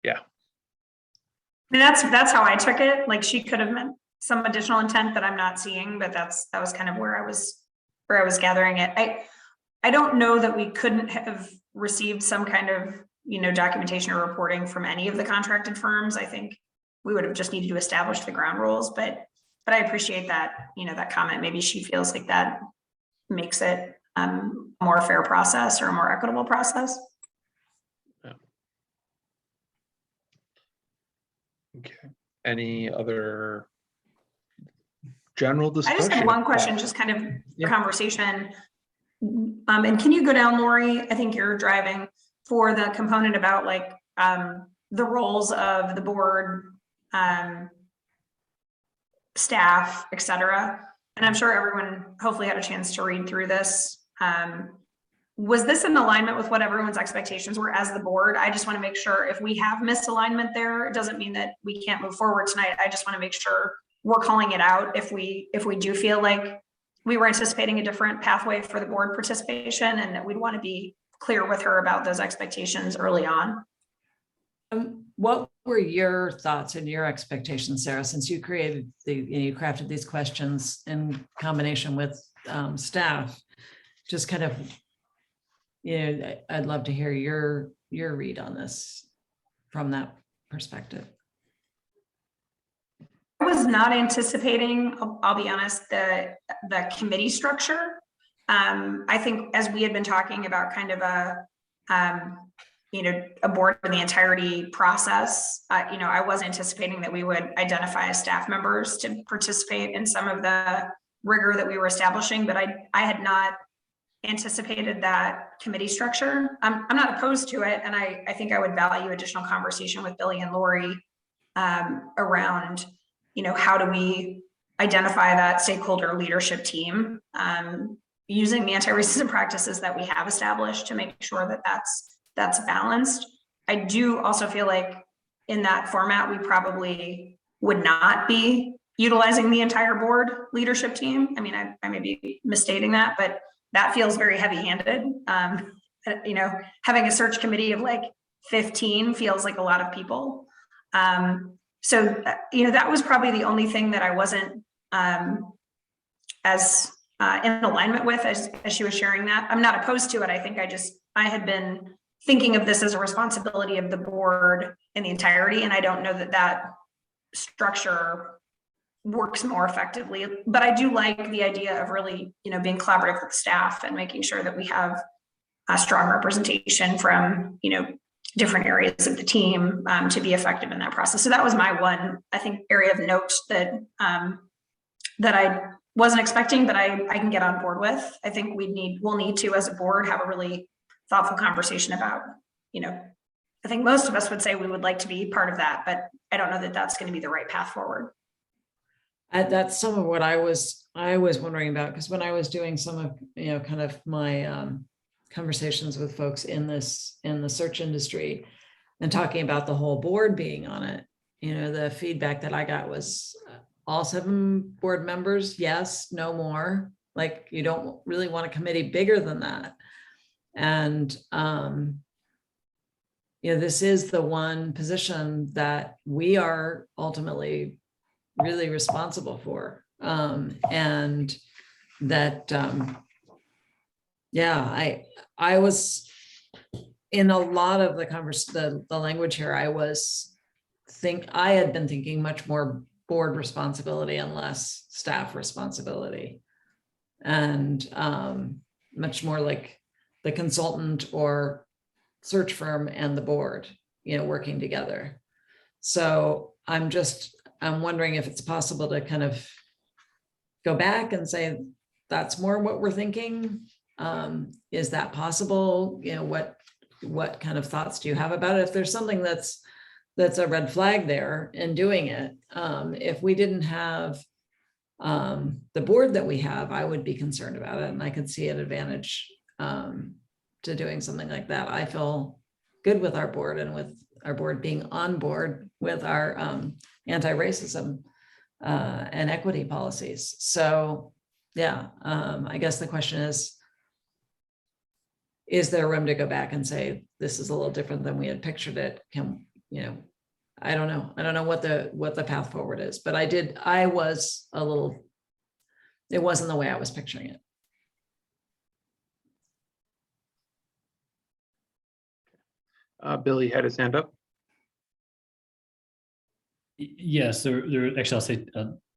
Yeah. I mean, that's how I took it. Like, she could have meant some additional intent that I'm not seeing, but that was kind of where I was gathering it. I don't know that we couldn't have received some kind of, documentation or reporting from any of the contracted firms. I think we would have just needed to establish the ground rules, but I appreciate that, that comment. Maybe she feels like that makes it a more fair process or a more equitable process. Okay. Any other general I discussion? just had one question, just kind of Yeah. conversation. And can you go down, Lori? I think you're driving for the component about like the roles of the board, staff, et cetera. And I'm sure everyone hopefully had a chance to read through this. Was this in alignment with what everyone's expectations were as the board? I just want to make sure if we have misalignment there, it doesn't mean that we can't move forward tonight. I just want to make sure we're calling it out if we do feel like we were anticipating a different pathway for the board participation, and that we'd want to be clear with her about those expectations early on. What were your thoughts and your expectations, Sarah, since you created you crafted these questions in combination with staff? Just kind of, I'd love to hear your read on this from that perspective. I was not anticipating, I'll be honest, the committee structure. I think as we had been talking about kind of a board in the entirety process, I was anticipating that we would identify as staff members to participate in some of the rigor that we were establishing, but I had not anticipated that committee structure. I'm not opposed to it, and I think I would value additional conversation with Billy and Lori around, how do we identify that stakeholder leadership team using the anti-racism practices that we have established to make sure that that's balanced. I do also feel like in that format, we probably would not be utilizing the entire board leadership team. I mean, I may be misstating that, but that feels very heavy-handed. Having a search committee of like 15 feels like a lot of people. So, that was probably the only thing that I wasn't as in alignment with as she was sharing that. I'm not opposed to it. I think I had been thinking of this as a responsibility of the board in the entirety, and I don't know that structure works more effectively. But I do like the idea of really, being collaborative with staff and making sure that we have a strong representation from, different areas of the team to be effective in that process. So that was my one, I think, area of note that I wasn't expecting, but I can get on board with. I think we'll need to, as a board, have a really thoughtful conversation about, I think most of us would say we would like to be part of that, but I don't know that that's going to be the right path forward. That's some of what I was wondering about, because when I was doing some of, kind of my conversations with folks in the search industry and talking about the whole board being on it, the feedback that I got was all 7 board members, yes, no more. Like, you don't really want a committee bigger than that. And this is the one position that we are ultimately really responsible for. And that I was in a lot of the language here. I had been thinking much more board responsibility and less staff responsibility, and much more like the consultant or search firm and the board, working together. So I'm wondering if it's possible to kind of go back and say, that's more what we're thinking. Is that possible? What kind of thoughts do you have about it? If there's something that's a red flag there in doing it, if we didn't have the board that we have, I would be concerned about it, and I could see an advantage to doing something like that. I feel good with our board, and with our board being on board with our anti-racism and equity policies. So I guess the question is there room to go back and say, this is a little different than we had pictured it? I don't know what the path forward is, but it wasn't the way I was picturing it. Billy had his hand up. Yes, there actually, I'll say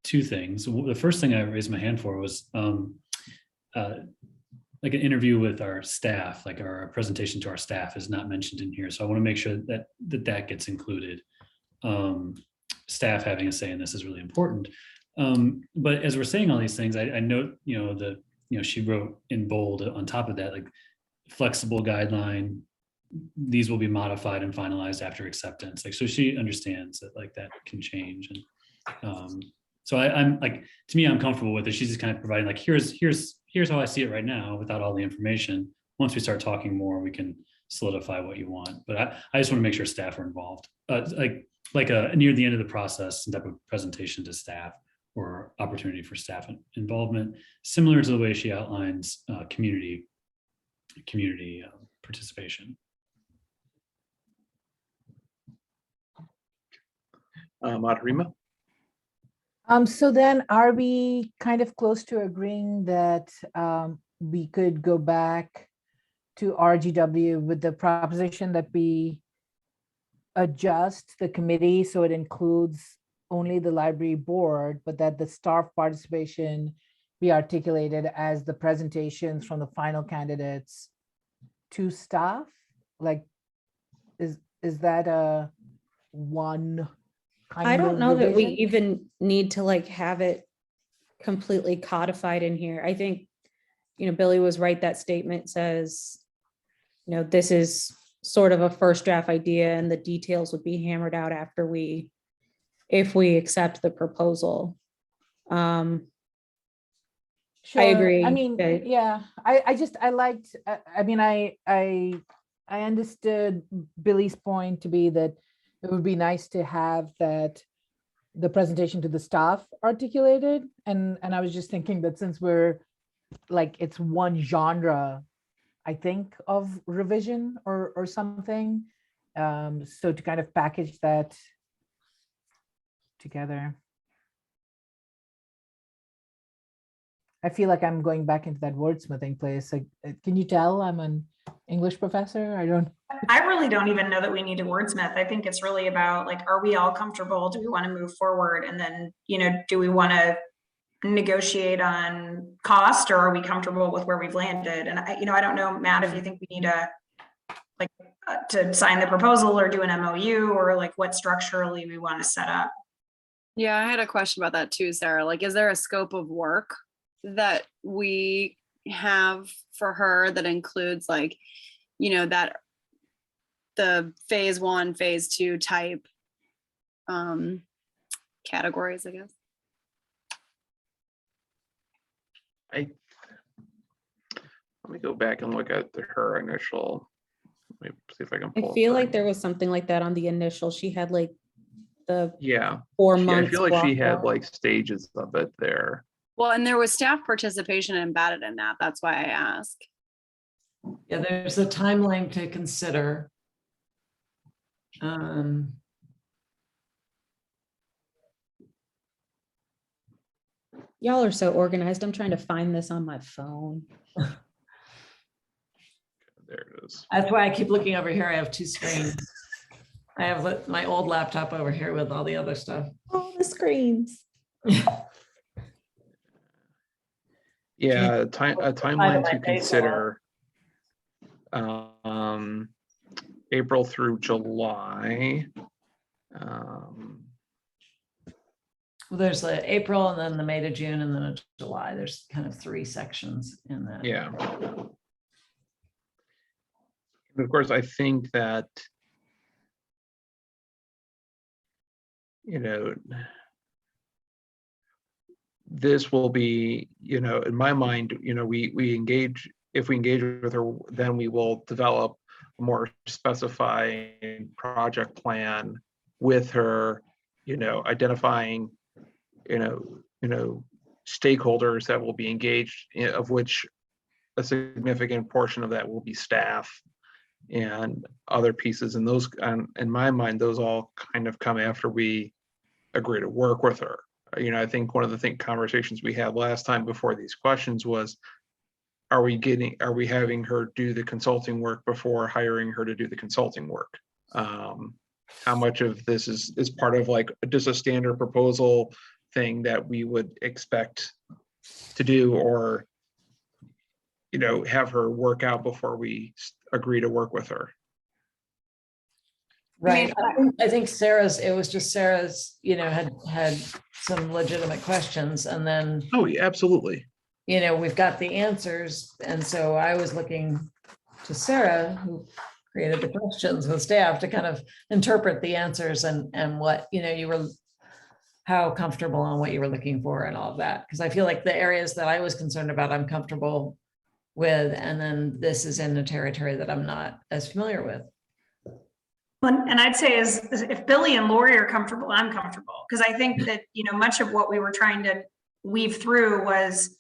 two things. The first thing I raised my hand for was like an interview with our staff, like our presentation to our staff is not mentioned in here. So I want to make sure that that gets included. Staff having a say in this is really important. But as we're saying all these things, I note, she wrote in bold on top of that, like flexible guideline, these will be modified and finalized after acceptance. Like, so she understands that like that can change. And so I'm like, to me, I'm comfortable with it. She's just kind of providing like, here's how I see it right now without all the information. Once we start talking more, we can solidify what you want. But I just want to make sure staff are involved. Like near the end of the process, some type of presentation to staff or opportunity for staff involvement, similar to the way she outlines community participation. Madhurima? So then are we kind of close to agreeing that we could go back to RGW with the proposition that we adjust the committee so it includes only the library board, but that the staff participation be articulated as the presentations from the final candidates to staff? Like, is that a one kind I don't of know that we revision? even need to like have it completely codified in here. I think, Billy was right. That statement says, this is sort of a first draft idea and the details would be hammered out after if we accept the proposal. I agree. I mean, that- yeah, I understood Billy's point to be that it would be nice to have that the presentation to the staff articulated. And I was just thinking that since we're like, it's one genre, I think, of revision or something. So to kind of package that together. I feel like I'm going back into that wordsmithing place. Like, can you tell I'm an English professor? I really don't even know that we need to wordsmith. I think it's really about like, are we all comfortable? Do we want to move forward? And then, do we want to negotiate on cost, or are we comfortable with where we've landed? And I don't know, Matt, if you think we need to sign the proposal or do an MOU, or like what structurally we want to set up. Yeah, I had a question about that too, Sarah. Like, is there a scope of work that we have for her that includes like, that the phase 1, phase 2 type categories, I guess? Let me go back and look at her initial. Let me see if I can pull. I feel like there was something like that on the initial. She had like the 4 I months. feel like she had block. like stages of it there. Well, and there was staff participation embedded in that. That's why I ask. Yeah, there's a timeline to consider. Y'all are so organized. I'm trying to find this on my phone. There it is. That's why I keep looking over here. I have 2 screens. I have my old laptop over here with all the other stuff. All the screens. Yeah, a timeline to consider. April through July. Well, there's the April and then the May to June and then a July. There's kind of 3 sections in that. Yeah. And of course, I think that, this will be, in my mind, we engage, if we engage with her, then we will develop a more specified project plan with her, identifying, stakeholders that will be engaged, of which a significant portion of that will be staff and other pieces. And those, in my mind, those all kind of come after we agree to work with her. I think one of the conversations we had last time before these questions was, are we having her do the consulting work before hiring her to do the consulting work? How much of this is part of like just a standard proposal thing that we would expect to do, or, you know, have her work out before we agree to work with her? Right. I think it was just Sarah's, you know, had some legitimate questions, and then, Oh, yeah, absolutely. you know, we've got the answers. And so I was looking to Sarah, who created the questions with staff, to kind of interpret the answers and what, you know, how comfortable on what you were looking for and all of that. Because I feel like the areas that I was concerned about, I'm comfortable with, and then this is in a territory that I'm not as familiar with. And I'd say is if Billy and Lori are comfortable, I'm comfortable. Because I think that, you know, much of what we were trying to weave through was,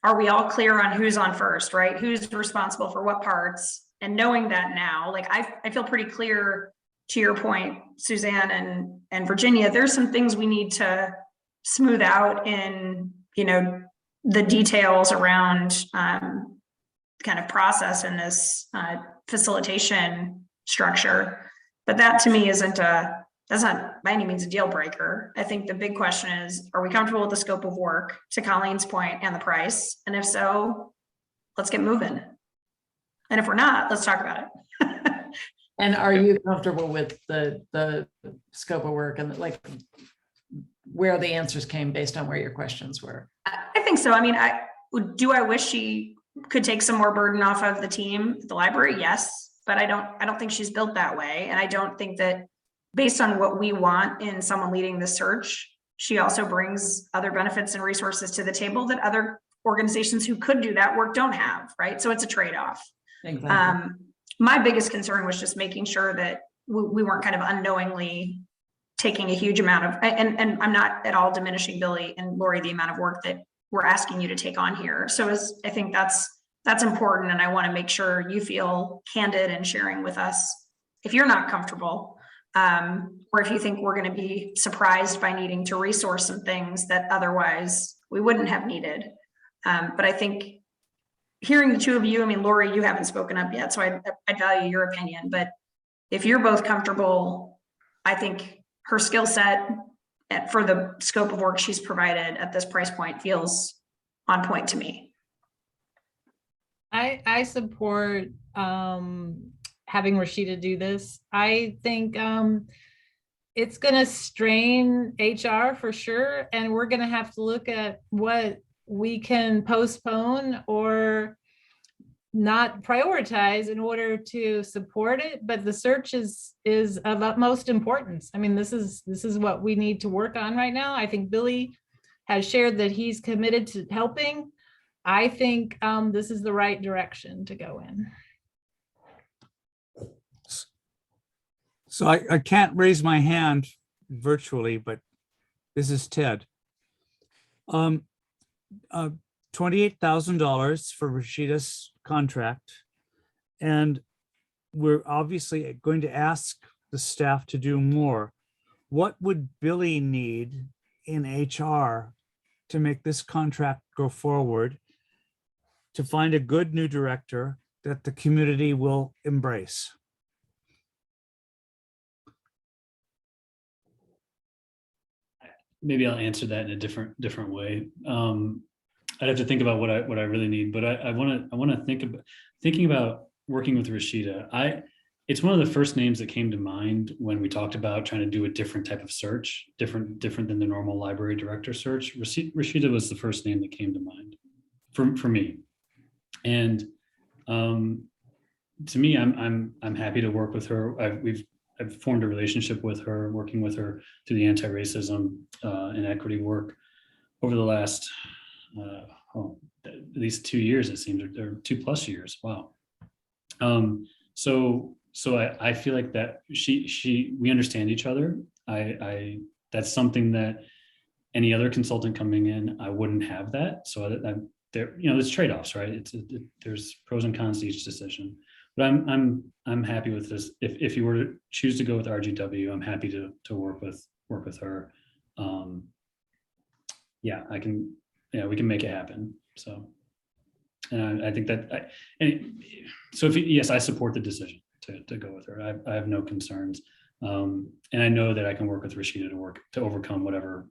are we all clear on who's on first, right? Who's responsible for what parts? And knowing that now, like I feel pretty clear, to your point, Suzanne and Virginia, there's some things we need to smooth out in, you know, the details around kind of process in this facilitation structure. But that to me that's not by any means a deal breaker. I think the big question is, are we comfortable with the scope of work, to Colleen's point, and the price? And if so, let's get moving. And if we're not, let's talk about it. And are you comfortable with the scope of work and like where the answers came based on where your questions were? I think so. I mean, I wish she could take some more burden off of the team at the library? Yes, but I don't think she's built that way. And I don't think that, based on what we want in someone leading the search, she also brings other benefits and resources to the table that other organizations who could do that work don't have, right? So it's a trade-off. Exactly. My biggest concern was just making sure that we weren't kind of unknowingly taking a huge amount of, and I'm not at all diminishing Billy and Lori, the amount of work that we're asking you to take on here. So I think that's important. And I want to make sure you feel candid in sharing with us if you're not comfortable, or if you think we're going to be surprised by needing to resource some things that otherwise we wouldn't have needed. But I think hearing the two of you, I mean, Lori, you haven't spoken up yet, so I value your opinion, but if you're both comfortable, I think her skill set for the scope of work she's provided at this price point feels on point to me. I support having Rashida do this. I think it's going to strain HR for sure, and we're going to have to look at what we can postpone or not prioritize in order to support it. But the search is of utmost importance. I mean, this is what we need to work on right now. I think Billy has shared that he's committed to helping. I think this is the right direction to go in. So I can't raise my hand virtually, but this is Ted. $28,000 for Rashida's contract. And we're obviously going to ask the staff to do more. What would Billy need in HR to make this contract go forward, to find a good new director that the community will embrace? Maybe I'll answer that in a different way. I'd have to think about what I really need, but I want to thinking about working with Rashida. It's one of the first names that came to mind when we talked about trying to do a different type of search, different than the normal library director search. Rashida was the first name that came to mind for me, and to me, I'm happy to work with her. I've formed a relationship with her, working with her through the anti-racism and equity work over the last at least 2 years, it seems, or 2+ years. Wow. So I feel like that we understand each other. That's something that any other consultant coming in, I wouldn't have that. So there's trade-offs, right? There's pros and cons to each decision. But I'm happy with this. If you were to choose to go with RGW, I'm happy to work with her. Yeah, we can make it happen. So, And I think that, so yes, I support the decision to go with her. I have no concerns. And I know that I can work with Rashida to overcome whatever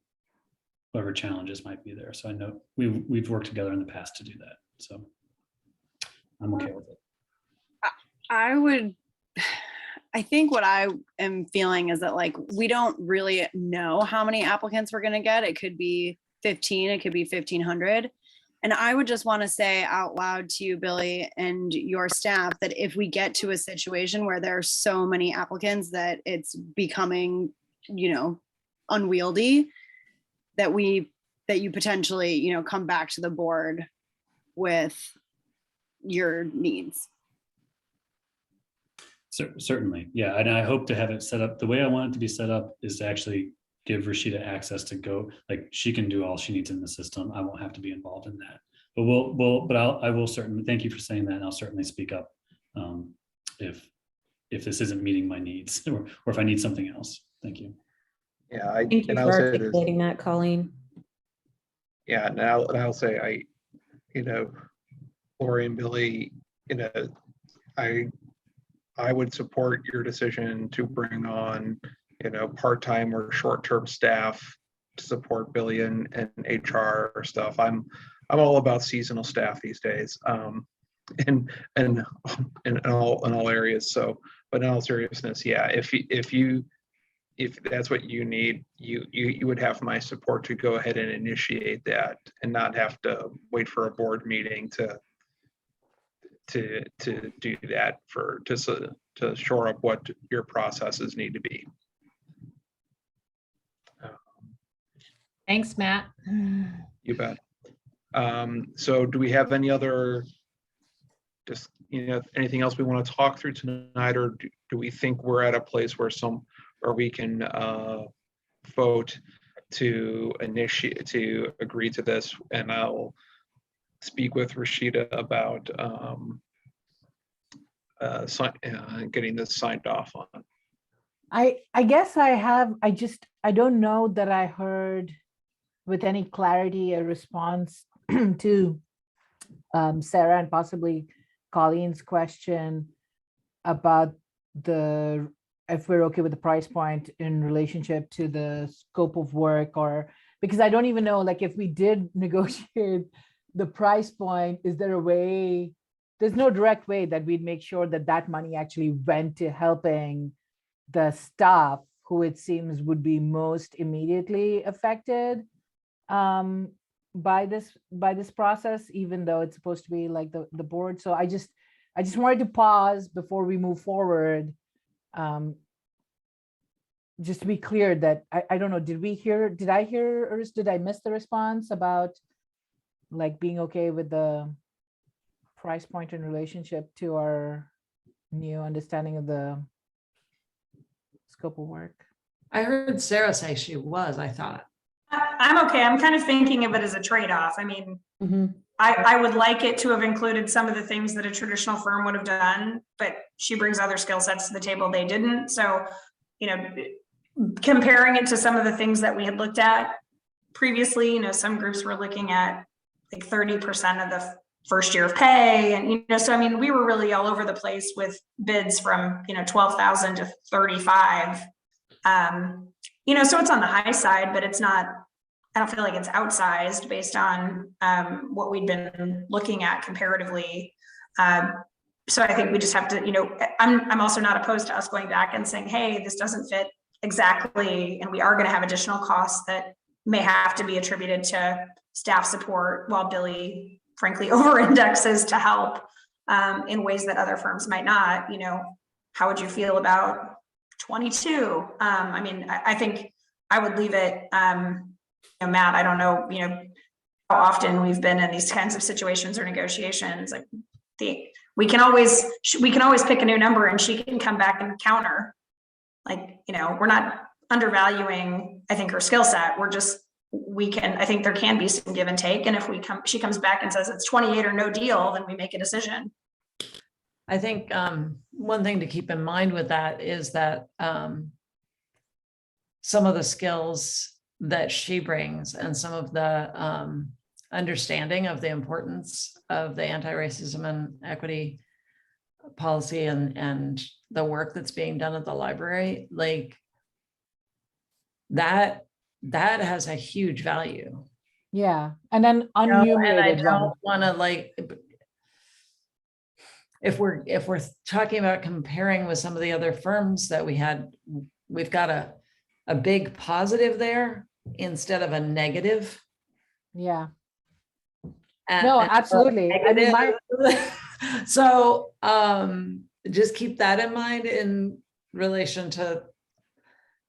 challenges might be there. So I know we've worked together in the past to do that. So I'm okay with it. I think what I am feeling is that like, we don't really know how many applicants we're going to get. It could be 15, it could be 1,500. And I would just want to say out loud to you, Billy, and your staff, that if we get to a situation where there are so many applicants that it's becoming, unwieldy, that you potentially, come back to the board with your needs. Certainly, yeah, and I hope to have it set up. The way I want it to be set up is to actually give Rashida access to go, like she can do all she needs in the system. I won't have to be involved in that. But I will certainly, thank you for saying that, and I'll certainly speak up if this isn't meeting my needs or if I need something else. Thank you. Yeah, Thank you for articulating that, Colleen. Yeah, and I'll say Lori and Billy, I would support your decision to bring on, part-time or short-term staff to support Billy and HR stuff. I'm all about seasonal staff these days, in all areas. So, but in all seriousness, yeah, if that's what you need, you would have my support to go ahead and initiate that and not have to wait for a board meeting to do that, to shore up what your processes need to be. Thanks, Matt. You bet. So do we have any other, anything else we want to talk through tonight, or do we think we're at a place where we can vote to agree to this? And I'll speak with Rashida about getting this signed off on. I guess I don't know that I heard with any clarity a response to Sarah and possibly Colleen's question about if we're okay with the price point in relationship to the scope of work, or because I don't even know, like, if we did negotiate the price point, is there a way? There's no direct way that we'd make sure that money actually went to helping the staff who it seems would be most immediately affected by this process, even though it's supposed to be like the board. So I just wanted to pause before we move forward. Just to be clear that I don't know, did I hear, or did I miss the response about like being okay with the price point in relationship to our new understanding of the scope of work? I heard Sarah say she was, I thought. I'm okay. I'm kind of thinking of it as a trade-off. I mean, I would like it to have included some of the things that a traditional firm would have done, but she brings other skill sets to the table they didn't. So, comparing it to some of the things that we had looked at previously, some groups were looking at like 30% of the first year of pay. And, so, I mean, we were really all over the place with bids from, 12,000 to 35. So it's on the high side, but it's not, I don't feel like it's outsized based on what we'd been looking at comparatively. So I think we just have to, I'm also not opposed to us going back and saying, hey, this doesn't fit exactly. And we are going to have additional costs that may have to be attributed to staff support, while Billy frankly over-indexes to help in ways that other firms might not. How would you feel about 22? I mean, I think I would leave it, Matt, I don't know, how often we've been in these kinds of situations or negotiations. Like we can always pick a new number and she can come back and counter. Like, we're not undervaluing, I think, her skill set. I think there can be some give and take. And if she comes back and says it's 28 or no deal, then we make a decision. I think one thing to keep in mind with that is that some of the skills that she brings and some of the understanding of the importance of the anti-racism and equity policy and the work that's being done at the library, like that has a huge value. Yeah, and then And I unenumerated don't one. want to, like, if we're talking about comparing with some of the other firms that we've got a big positive there instead of a negative. Yeah. And- No, and absolutely. I mean, so just keep that in mind in relation to,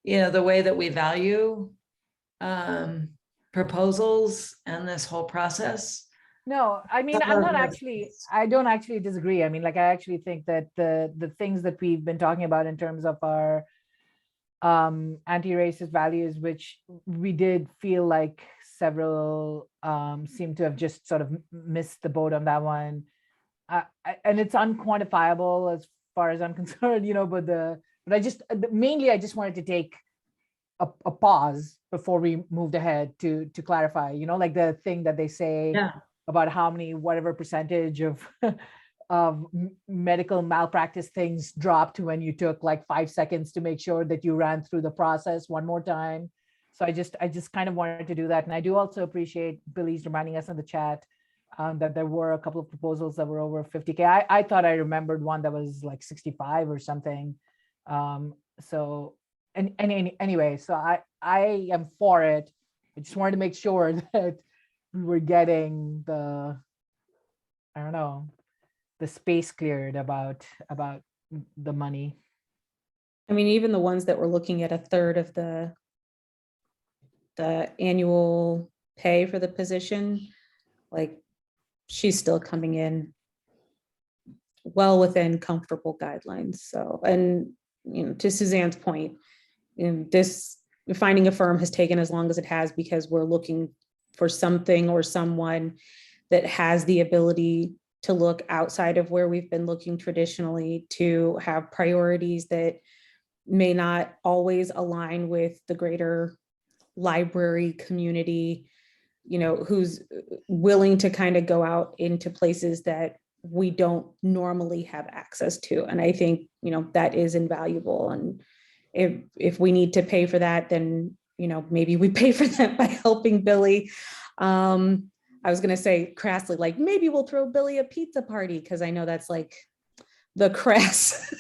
you know, the way that we value proposals and this whole process. No, I mean, I don't actually disagree. I mean, like, I actually think that the things that we've been talking about in terms of our anti-racist values, which we did feel like several seem to have just sort of missed the boat on that one. And it's unquantifiable as far as I'm concerned, you know, but I just wanted to take a pause before we moved ahead to clarify, you know, like the thing that they say about how many, whatever percentage of medical malpractice things dropped when you took like 5 seconds to make sure that you ran through the process one more time. So I just kind of wanted to do that. And I do also appreciate Billy's reminding us in the chat that there were a couple of proposals that were over 50K. I thought I remembered one that was like 65 or something. So anyway, so I am for it. I just wanted to make sure that we were getting the, I don't know, the space cleared about the money. I mean, even the ones that were looking at a third of the annual pay for the position, like, she's still coming in well within comfortable guidelines. So, and, you know, to Suzanne's point, finding a firm has taken as long as it has because we're looking for something or someone that has the ability to look outside of where we've been looking traditionally, to have priorities that may not always align with the greater library community, you know, who's willing to kind of go out into places that we don't normally have access to. And I think, you know, that is invaluable. And if we need to pay for that, then, you know, maybe we pay for that by helping Billy. I was going to say crassly, like, maybe we'll throw Billy a pizza party, because I know that's like the crass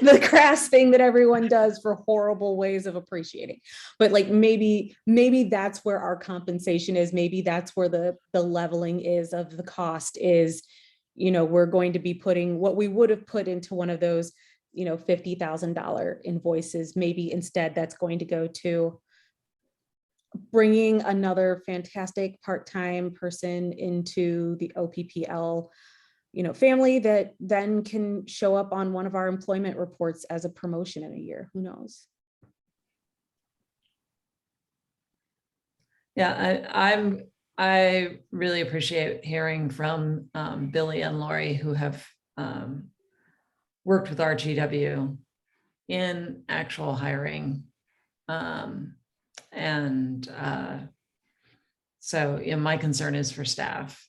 the crass thing that everyone does for horrible ways of appreciating. But like, maybe that's where our compensation is. Maybe that's where the leveling is of the cost is, you know, we're going to be putting what we would have put into one of those, you know, $50,000 invoices. Maybe instead that's going to go to bringing another fantastic part-time person into the OPPL, you know, family that then can show up on one of our employment reports as a promotion in a year. Who knows? Yeah, I really appreciate hearing from Billy and Lori, who have worked with RGW in actual hiring. So, you know, my concern is for staff.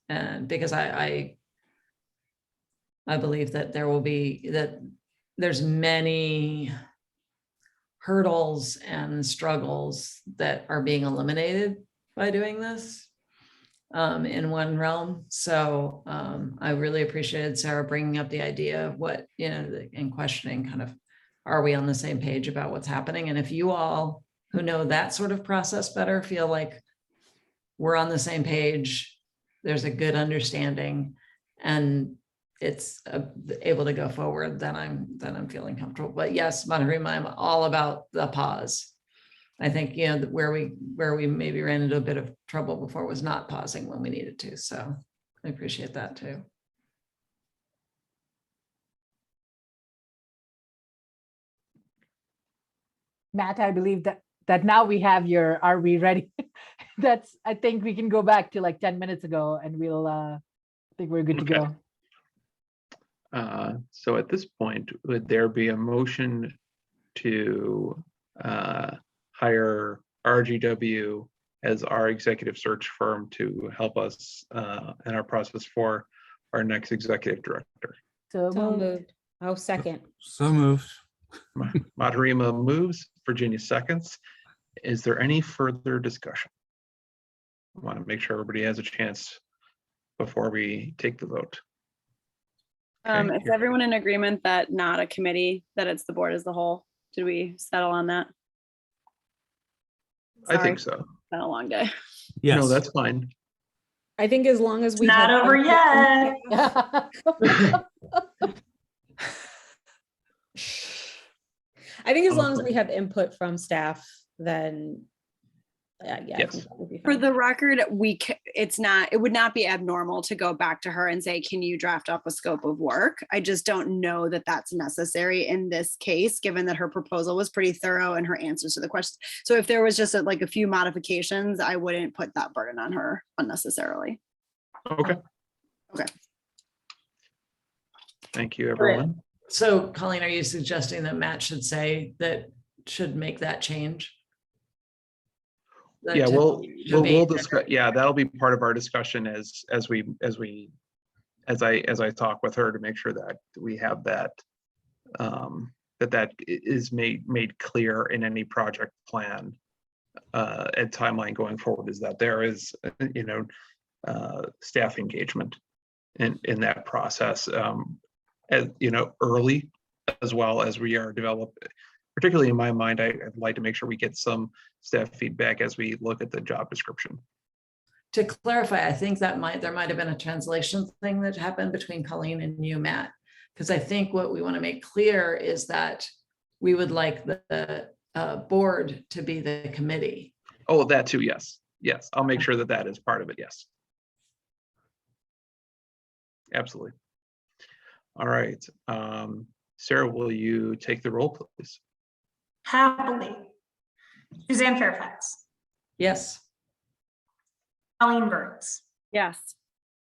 And because I believe that there's many hurdles and struggles that are being eliminated by doing this in one realm. So I really appreciated Sarah bringing up the idea of what, you know, and questioning kind of, are we on the same page about what's happening? And if you all who know that sort of process better feel like we're on the same page, there's a good understanding, and it's able to go forward, then I'm feeling comfortable. But yes, Madarima, I'm all about the pause. I think, you know, where we maybe ran into a bit of trouble before was not pausing when we needed to. So I appreciate that too. Matt, I believe that now we have your, are we ready? I think we can go back to like 10 minutes ago and we'll, I think we're good to go. So at this point, would there be a motion to hire RGW as our executive search firm to help us in our process for our next executive director. So So moved. moved. Oh, second. So moved. Matarima moves, Virginia seconds. Is there any further discussion? I want to make sure everybody has a chance before we take the vote. Okay, Is everyone in agreement that not a committee, that it's the board as the whole? Did we settle on that? I think Sorry, so. it's been a long day. Yes. No, that's fine. I think as long as we Not have over input from yet. I think as long as Okay. we have input from staff, then yeah, I Yes. think that would be For fine. the record, it would not be abnormal to go back to her and say, can you draft up a scope of work? I just don't know that that's necessary in this case, given that her proposal was pretty thorough and her answers to the questions. So if there was just like a few modifications, I wouldn't put that burden on her unnecessarily. Okay. Okay. Thank you, everyone. So Colleen, are you suggesting that Matt should say that, should make that change? That Yeah, to- we'll to be- discuss. Yeah, that'll be part of our discussion as I talk with her to make sure that we have that that is made clear in any project plan and timeline going forward, is that there is staff engagement in that process as early, as well as we are developing. Particularly in my mind, I'd like to make sure we get some staff feedback as we look at the job description. To clarify, I think that there might have been a translation thing that happened between Colleen and you, Matt. Because I think what we want to make clear is that we would like the board to be the committee. Oh, that too, yes. Yes, I'll make sure that that is part of it, yes. Absolutely. All right. Sarah, will you take the roll, please? Happily. Suzanne Fairfax, Yes. Colleen Burns, Yes.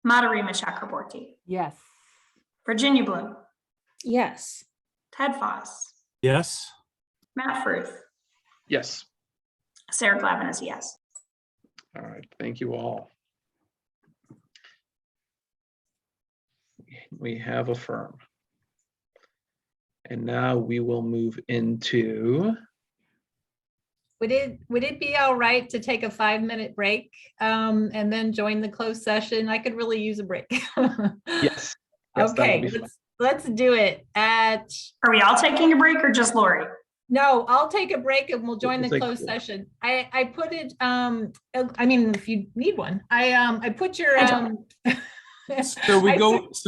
Matarima Chakraborty, Yes. Virginia Bloom, Yes. Ted Foss, Yes. Matt Frith, Yes. Sarah Glavin is a yes. All right, thank you all. We have a firm. And now we will move into, Would it be all right to take a 5-minute break and then join the closed session? I could really use a break. yes. Yes, that'll Okay, be fine. let's do it at, Are we all taking a break or just Lori? no, I'll take a break and we'll join the We'll take closed four. session. I put it, I mean, if you need one, I put your, So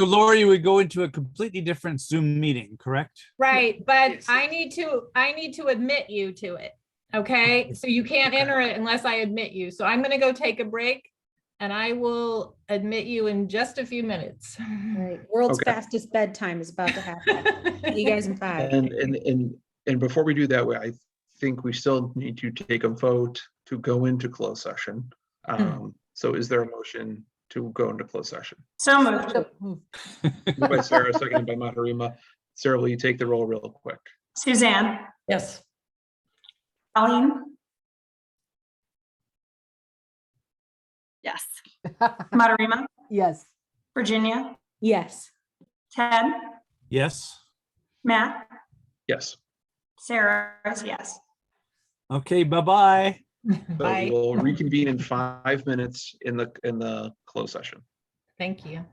Lori would go into a completely different Zoom meeting, correct? right, but I need to admit you to it. Okay, so you can't enter it unless I admit you. So I'm gonna go take a break and I will admit you in just a few minutes. All right. World's Okay. fastest bedtime is about to happen. See you guys in 5. And before we do that, I think we still need to take a vote to go into closed session. So is there a motion to go into closed session? So moved. Moved by Sarah, seconded by Matarima. Sarah, will you take the roll real quick? Suzanne, Yes. Colleen, Yes. Matarima, Yes. Virginia, Yes. Ted, Yes. Matt, Yes. Sarah is yes. Okay, bye-bye. So Bye. we will reconvene in 5 minutes in the closed session. Thank you.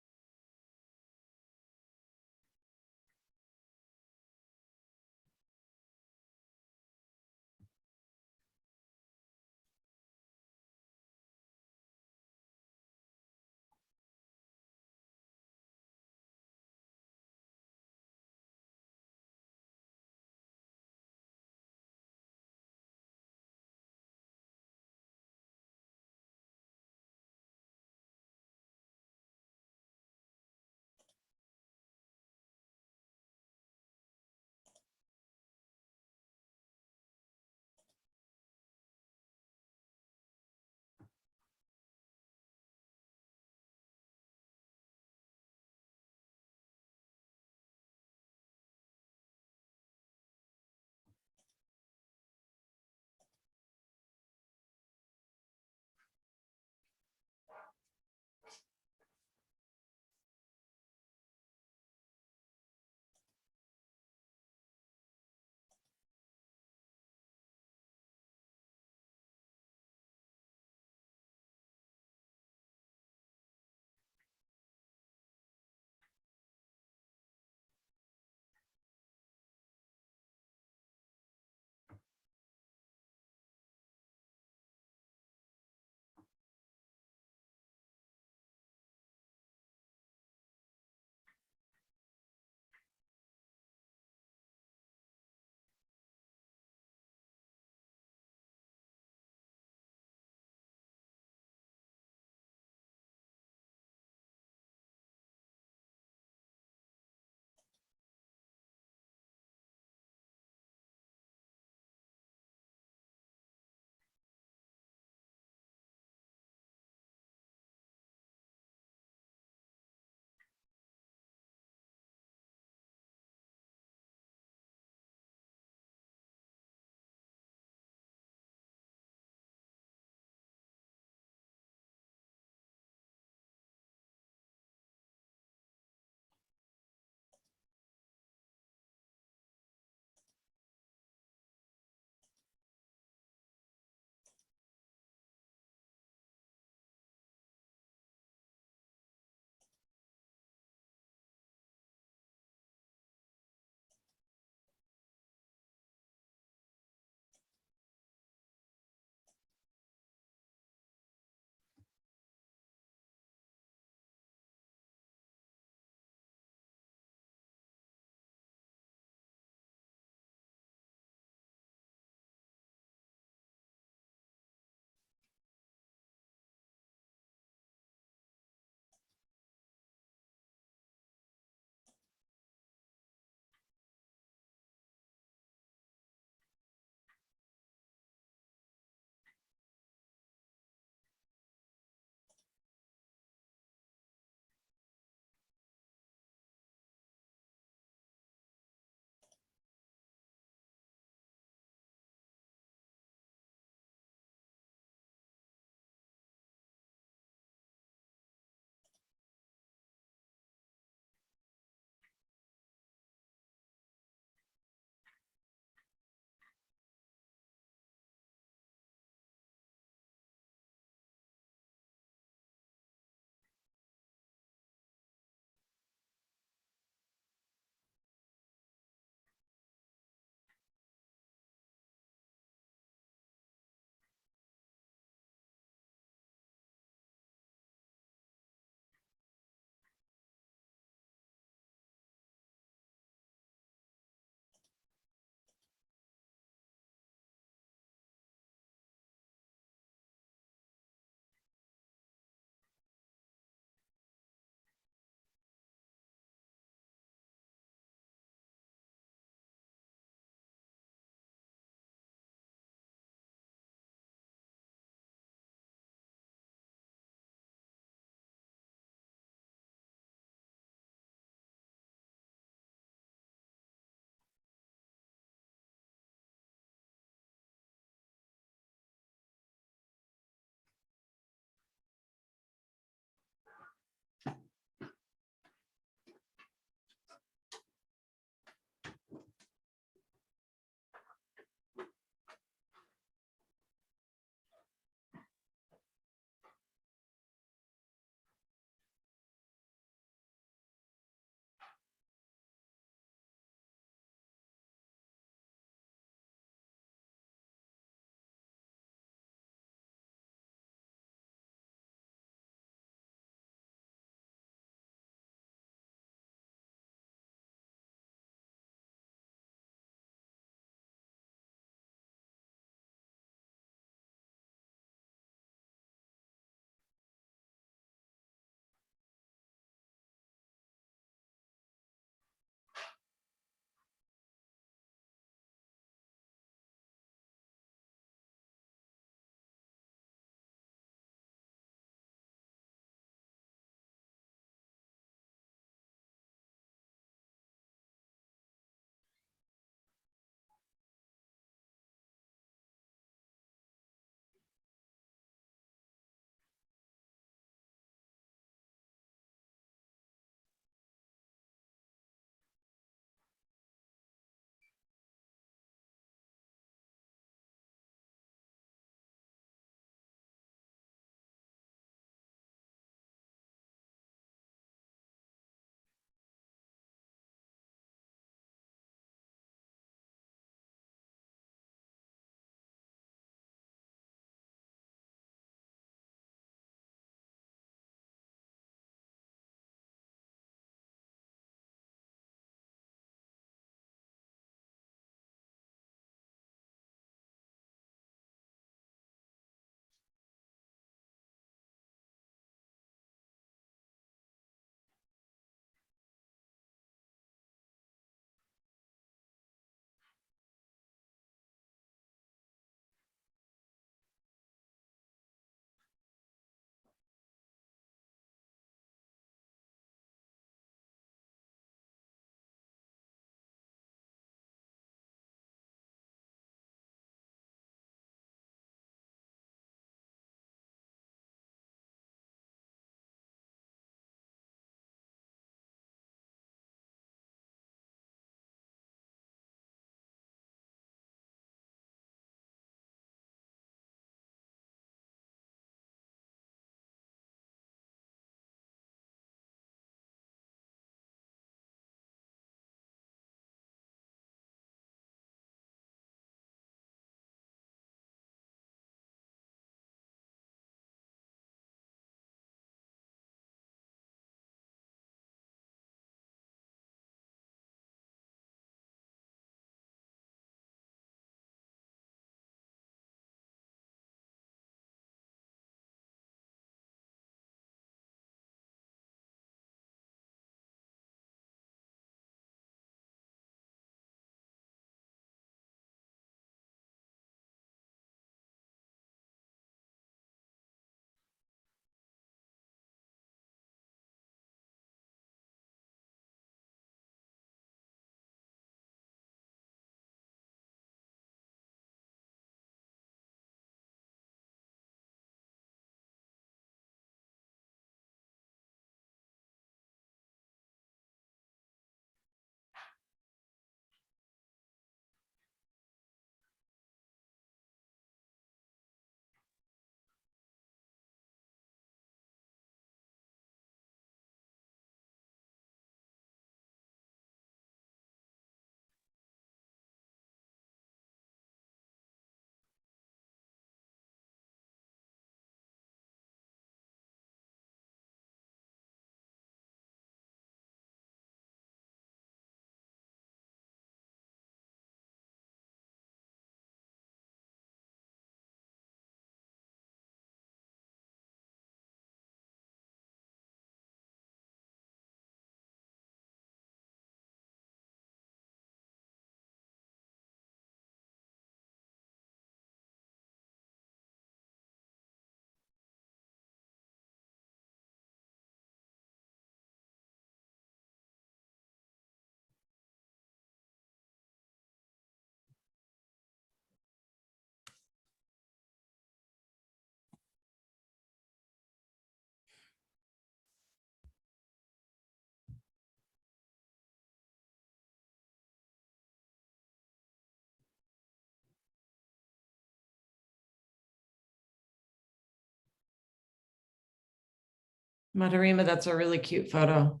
Madarima, that's a really cute photo.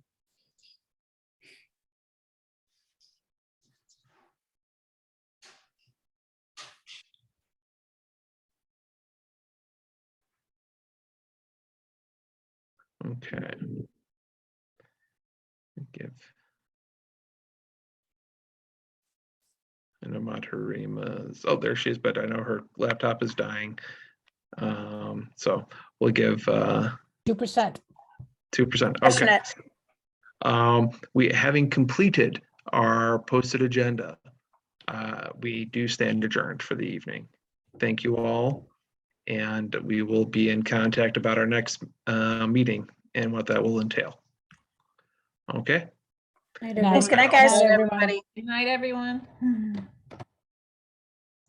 Okay. Give. I know Madhurima's, oh, there she is, but I know her laptop is dying. So we'll give 2%. 2%. Question Okay. it. We, having completed our posted agenda, we do stand adjourned for the evening. Thank you all. And we will be in contact about our next meeting and what that will entail. Okay. Thanks. Good night, guys. Night, everyone. Good night, everyone.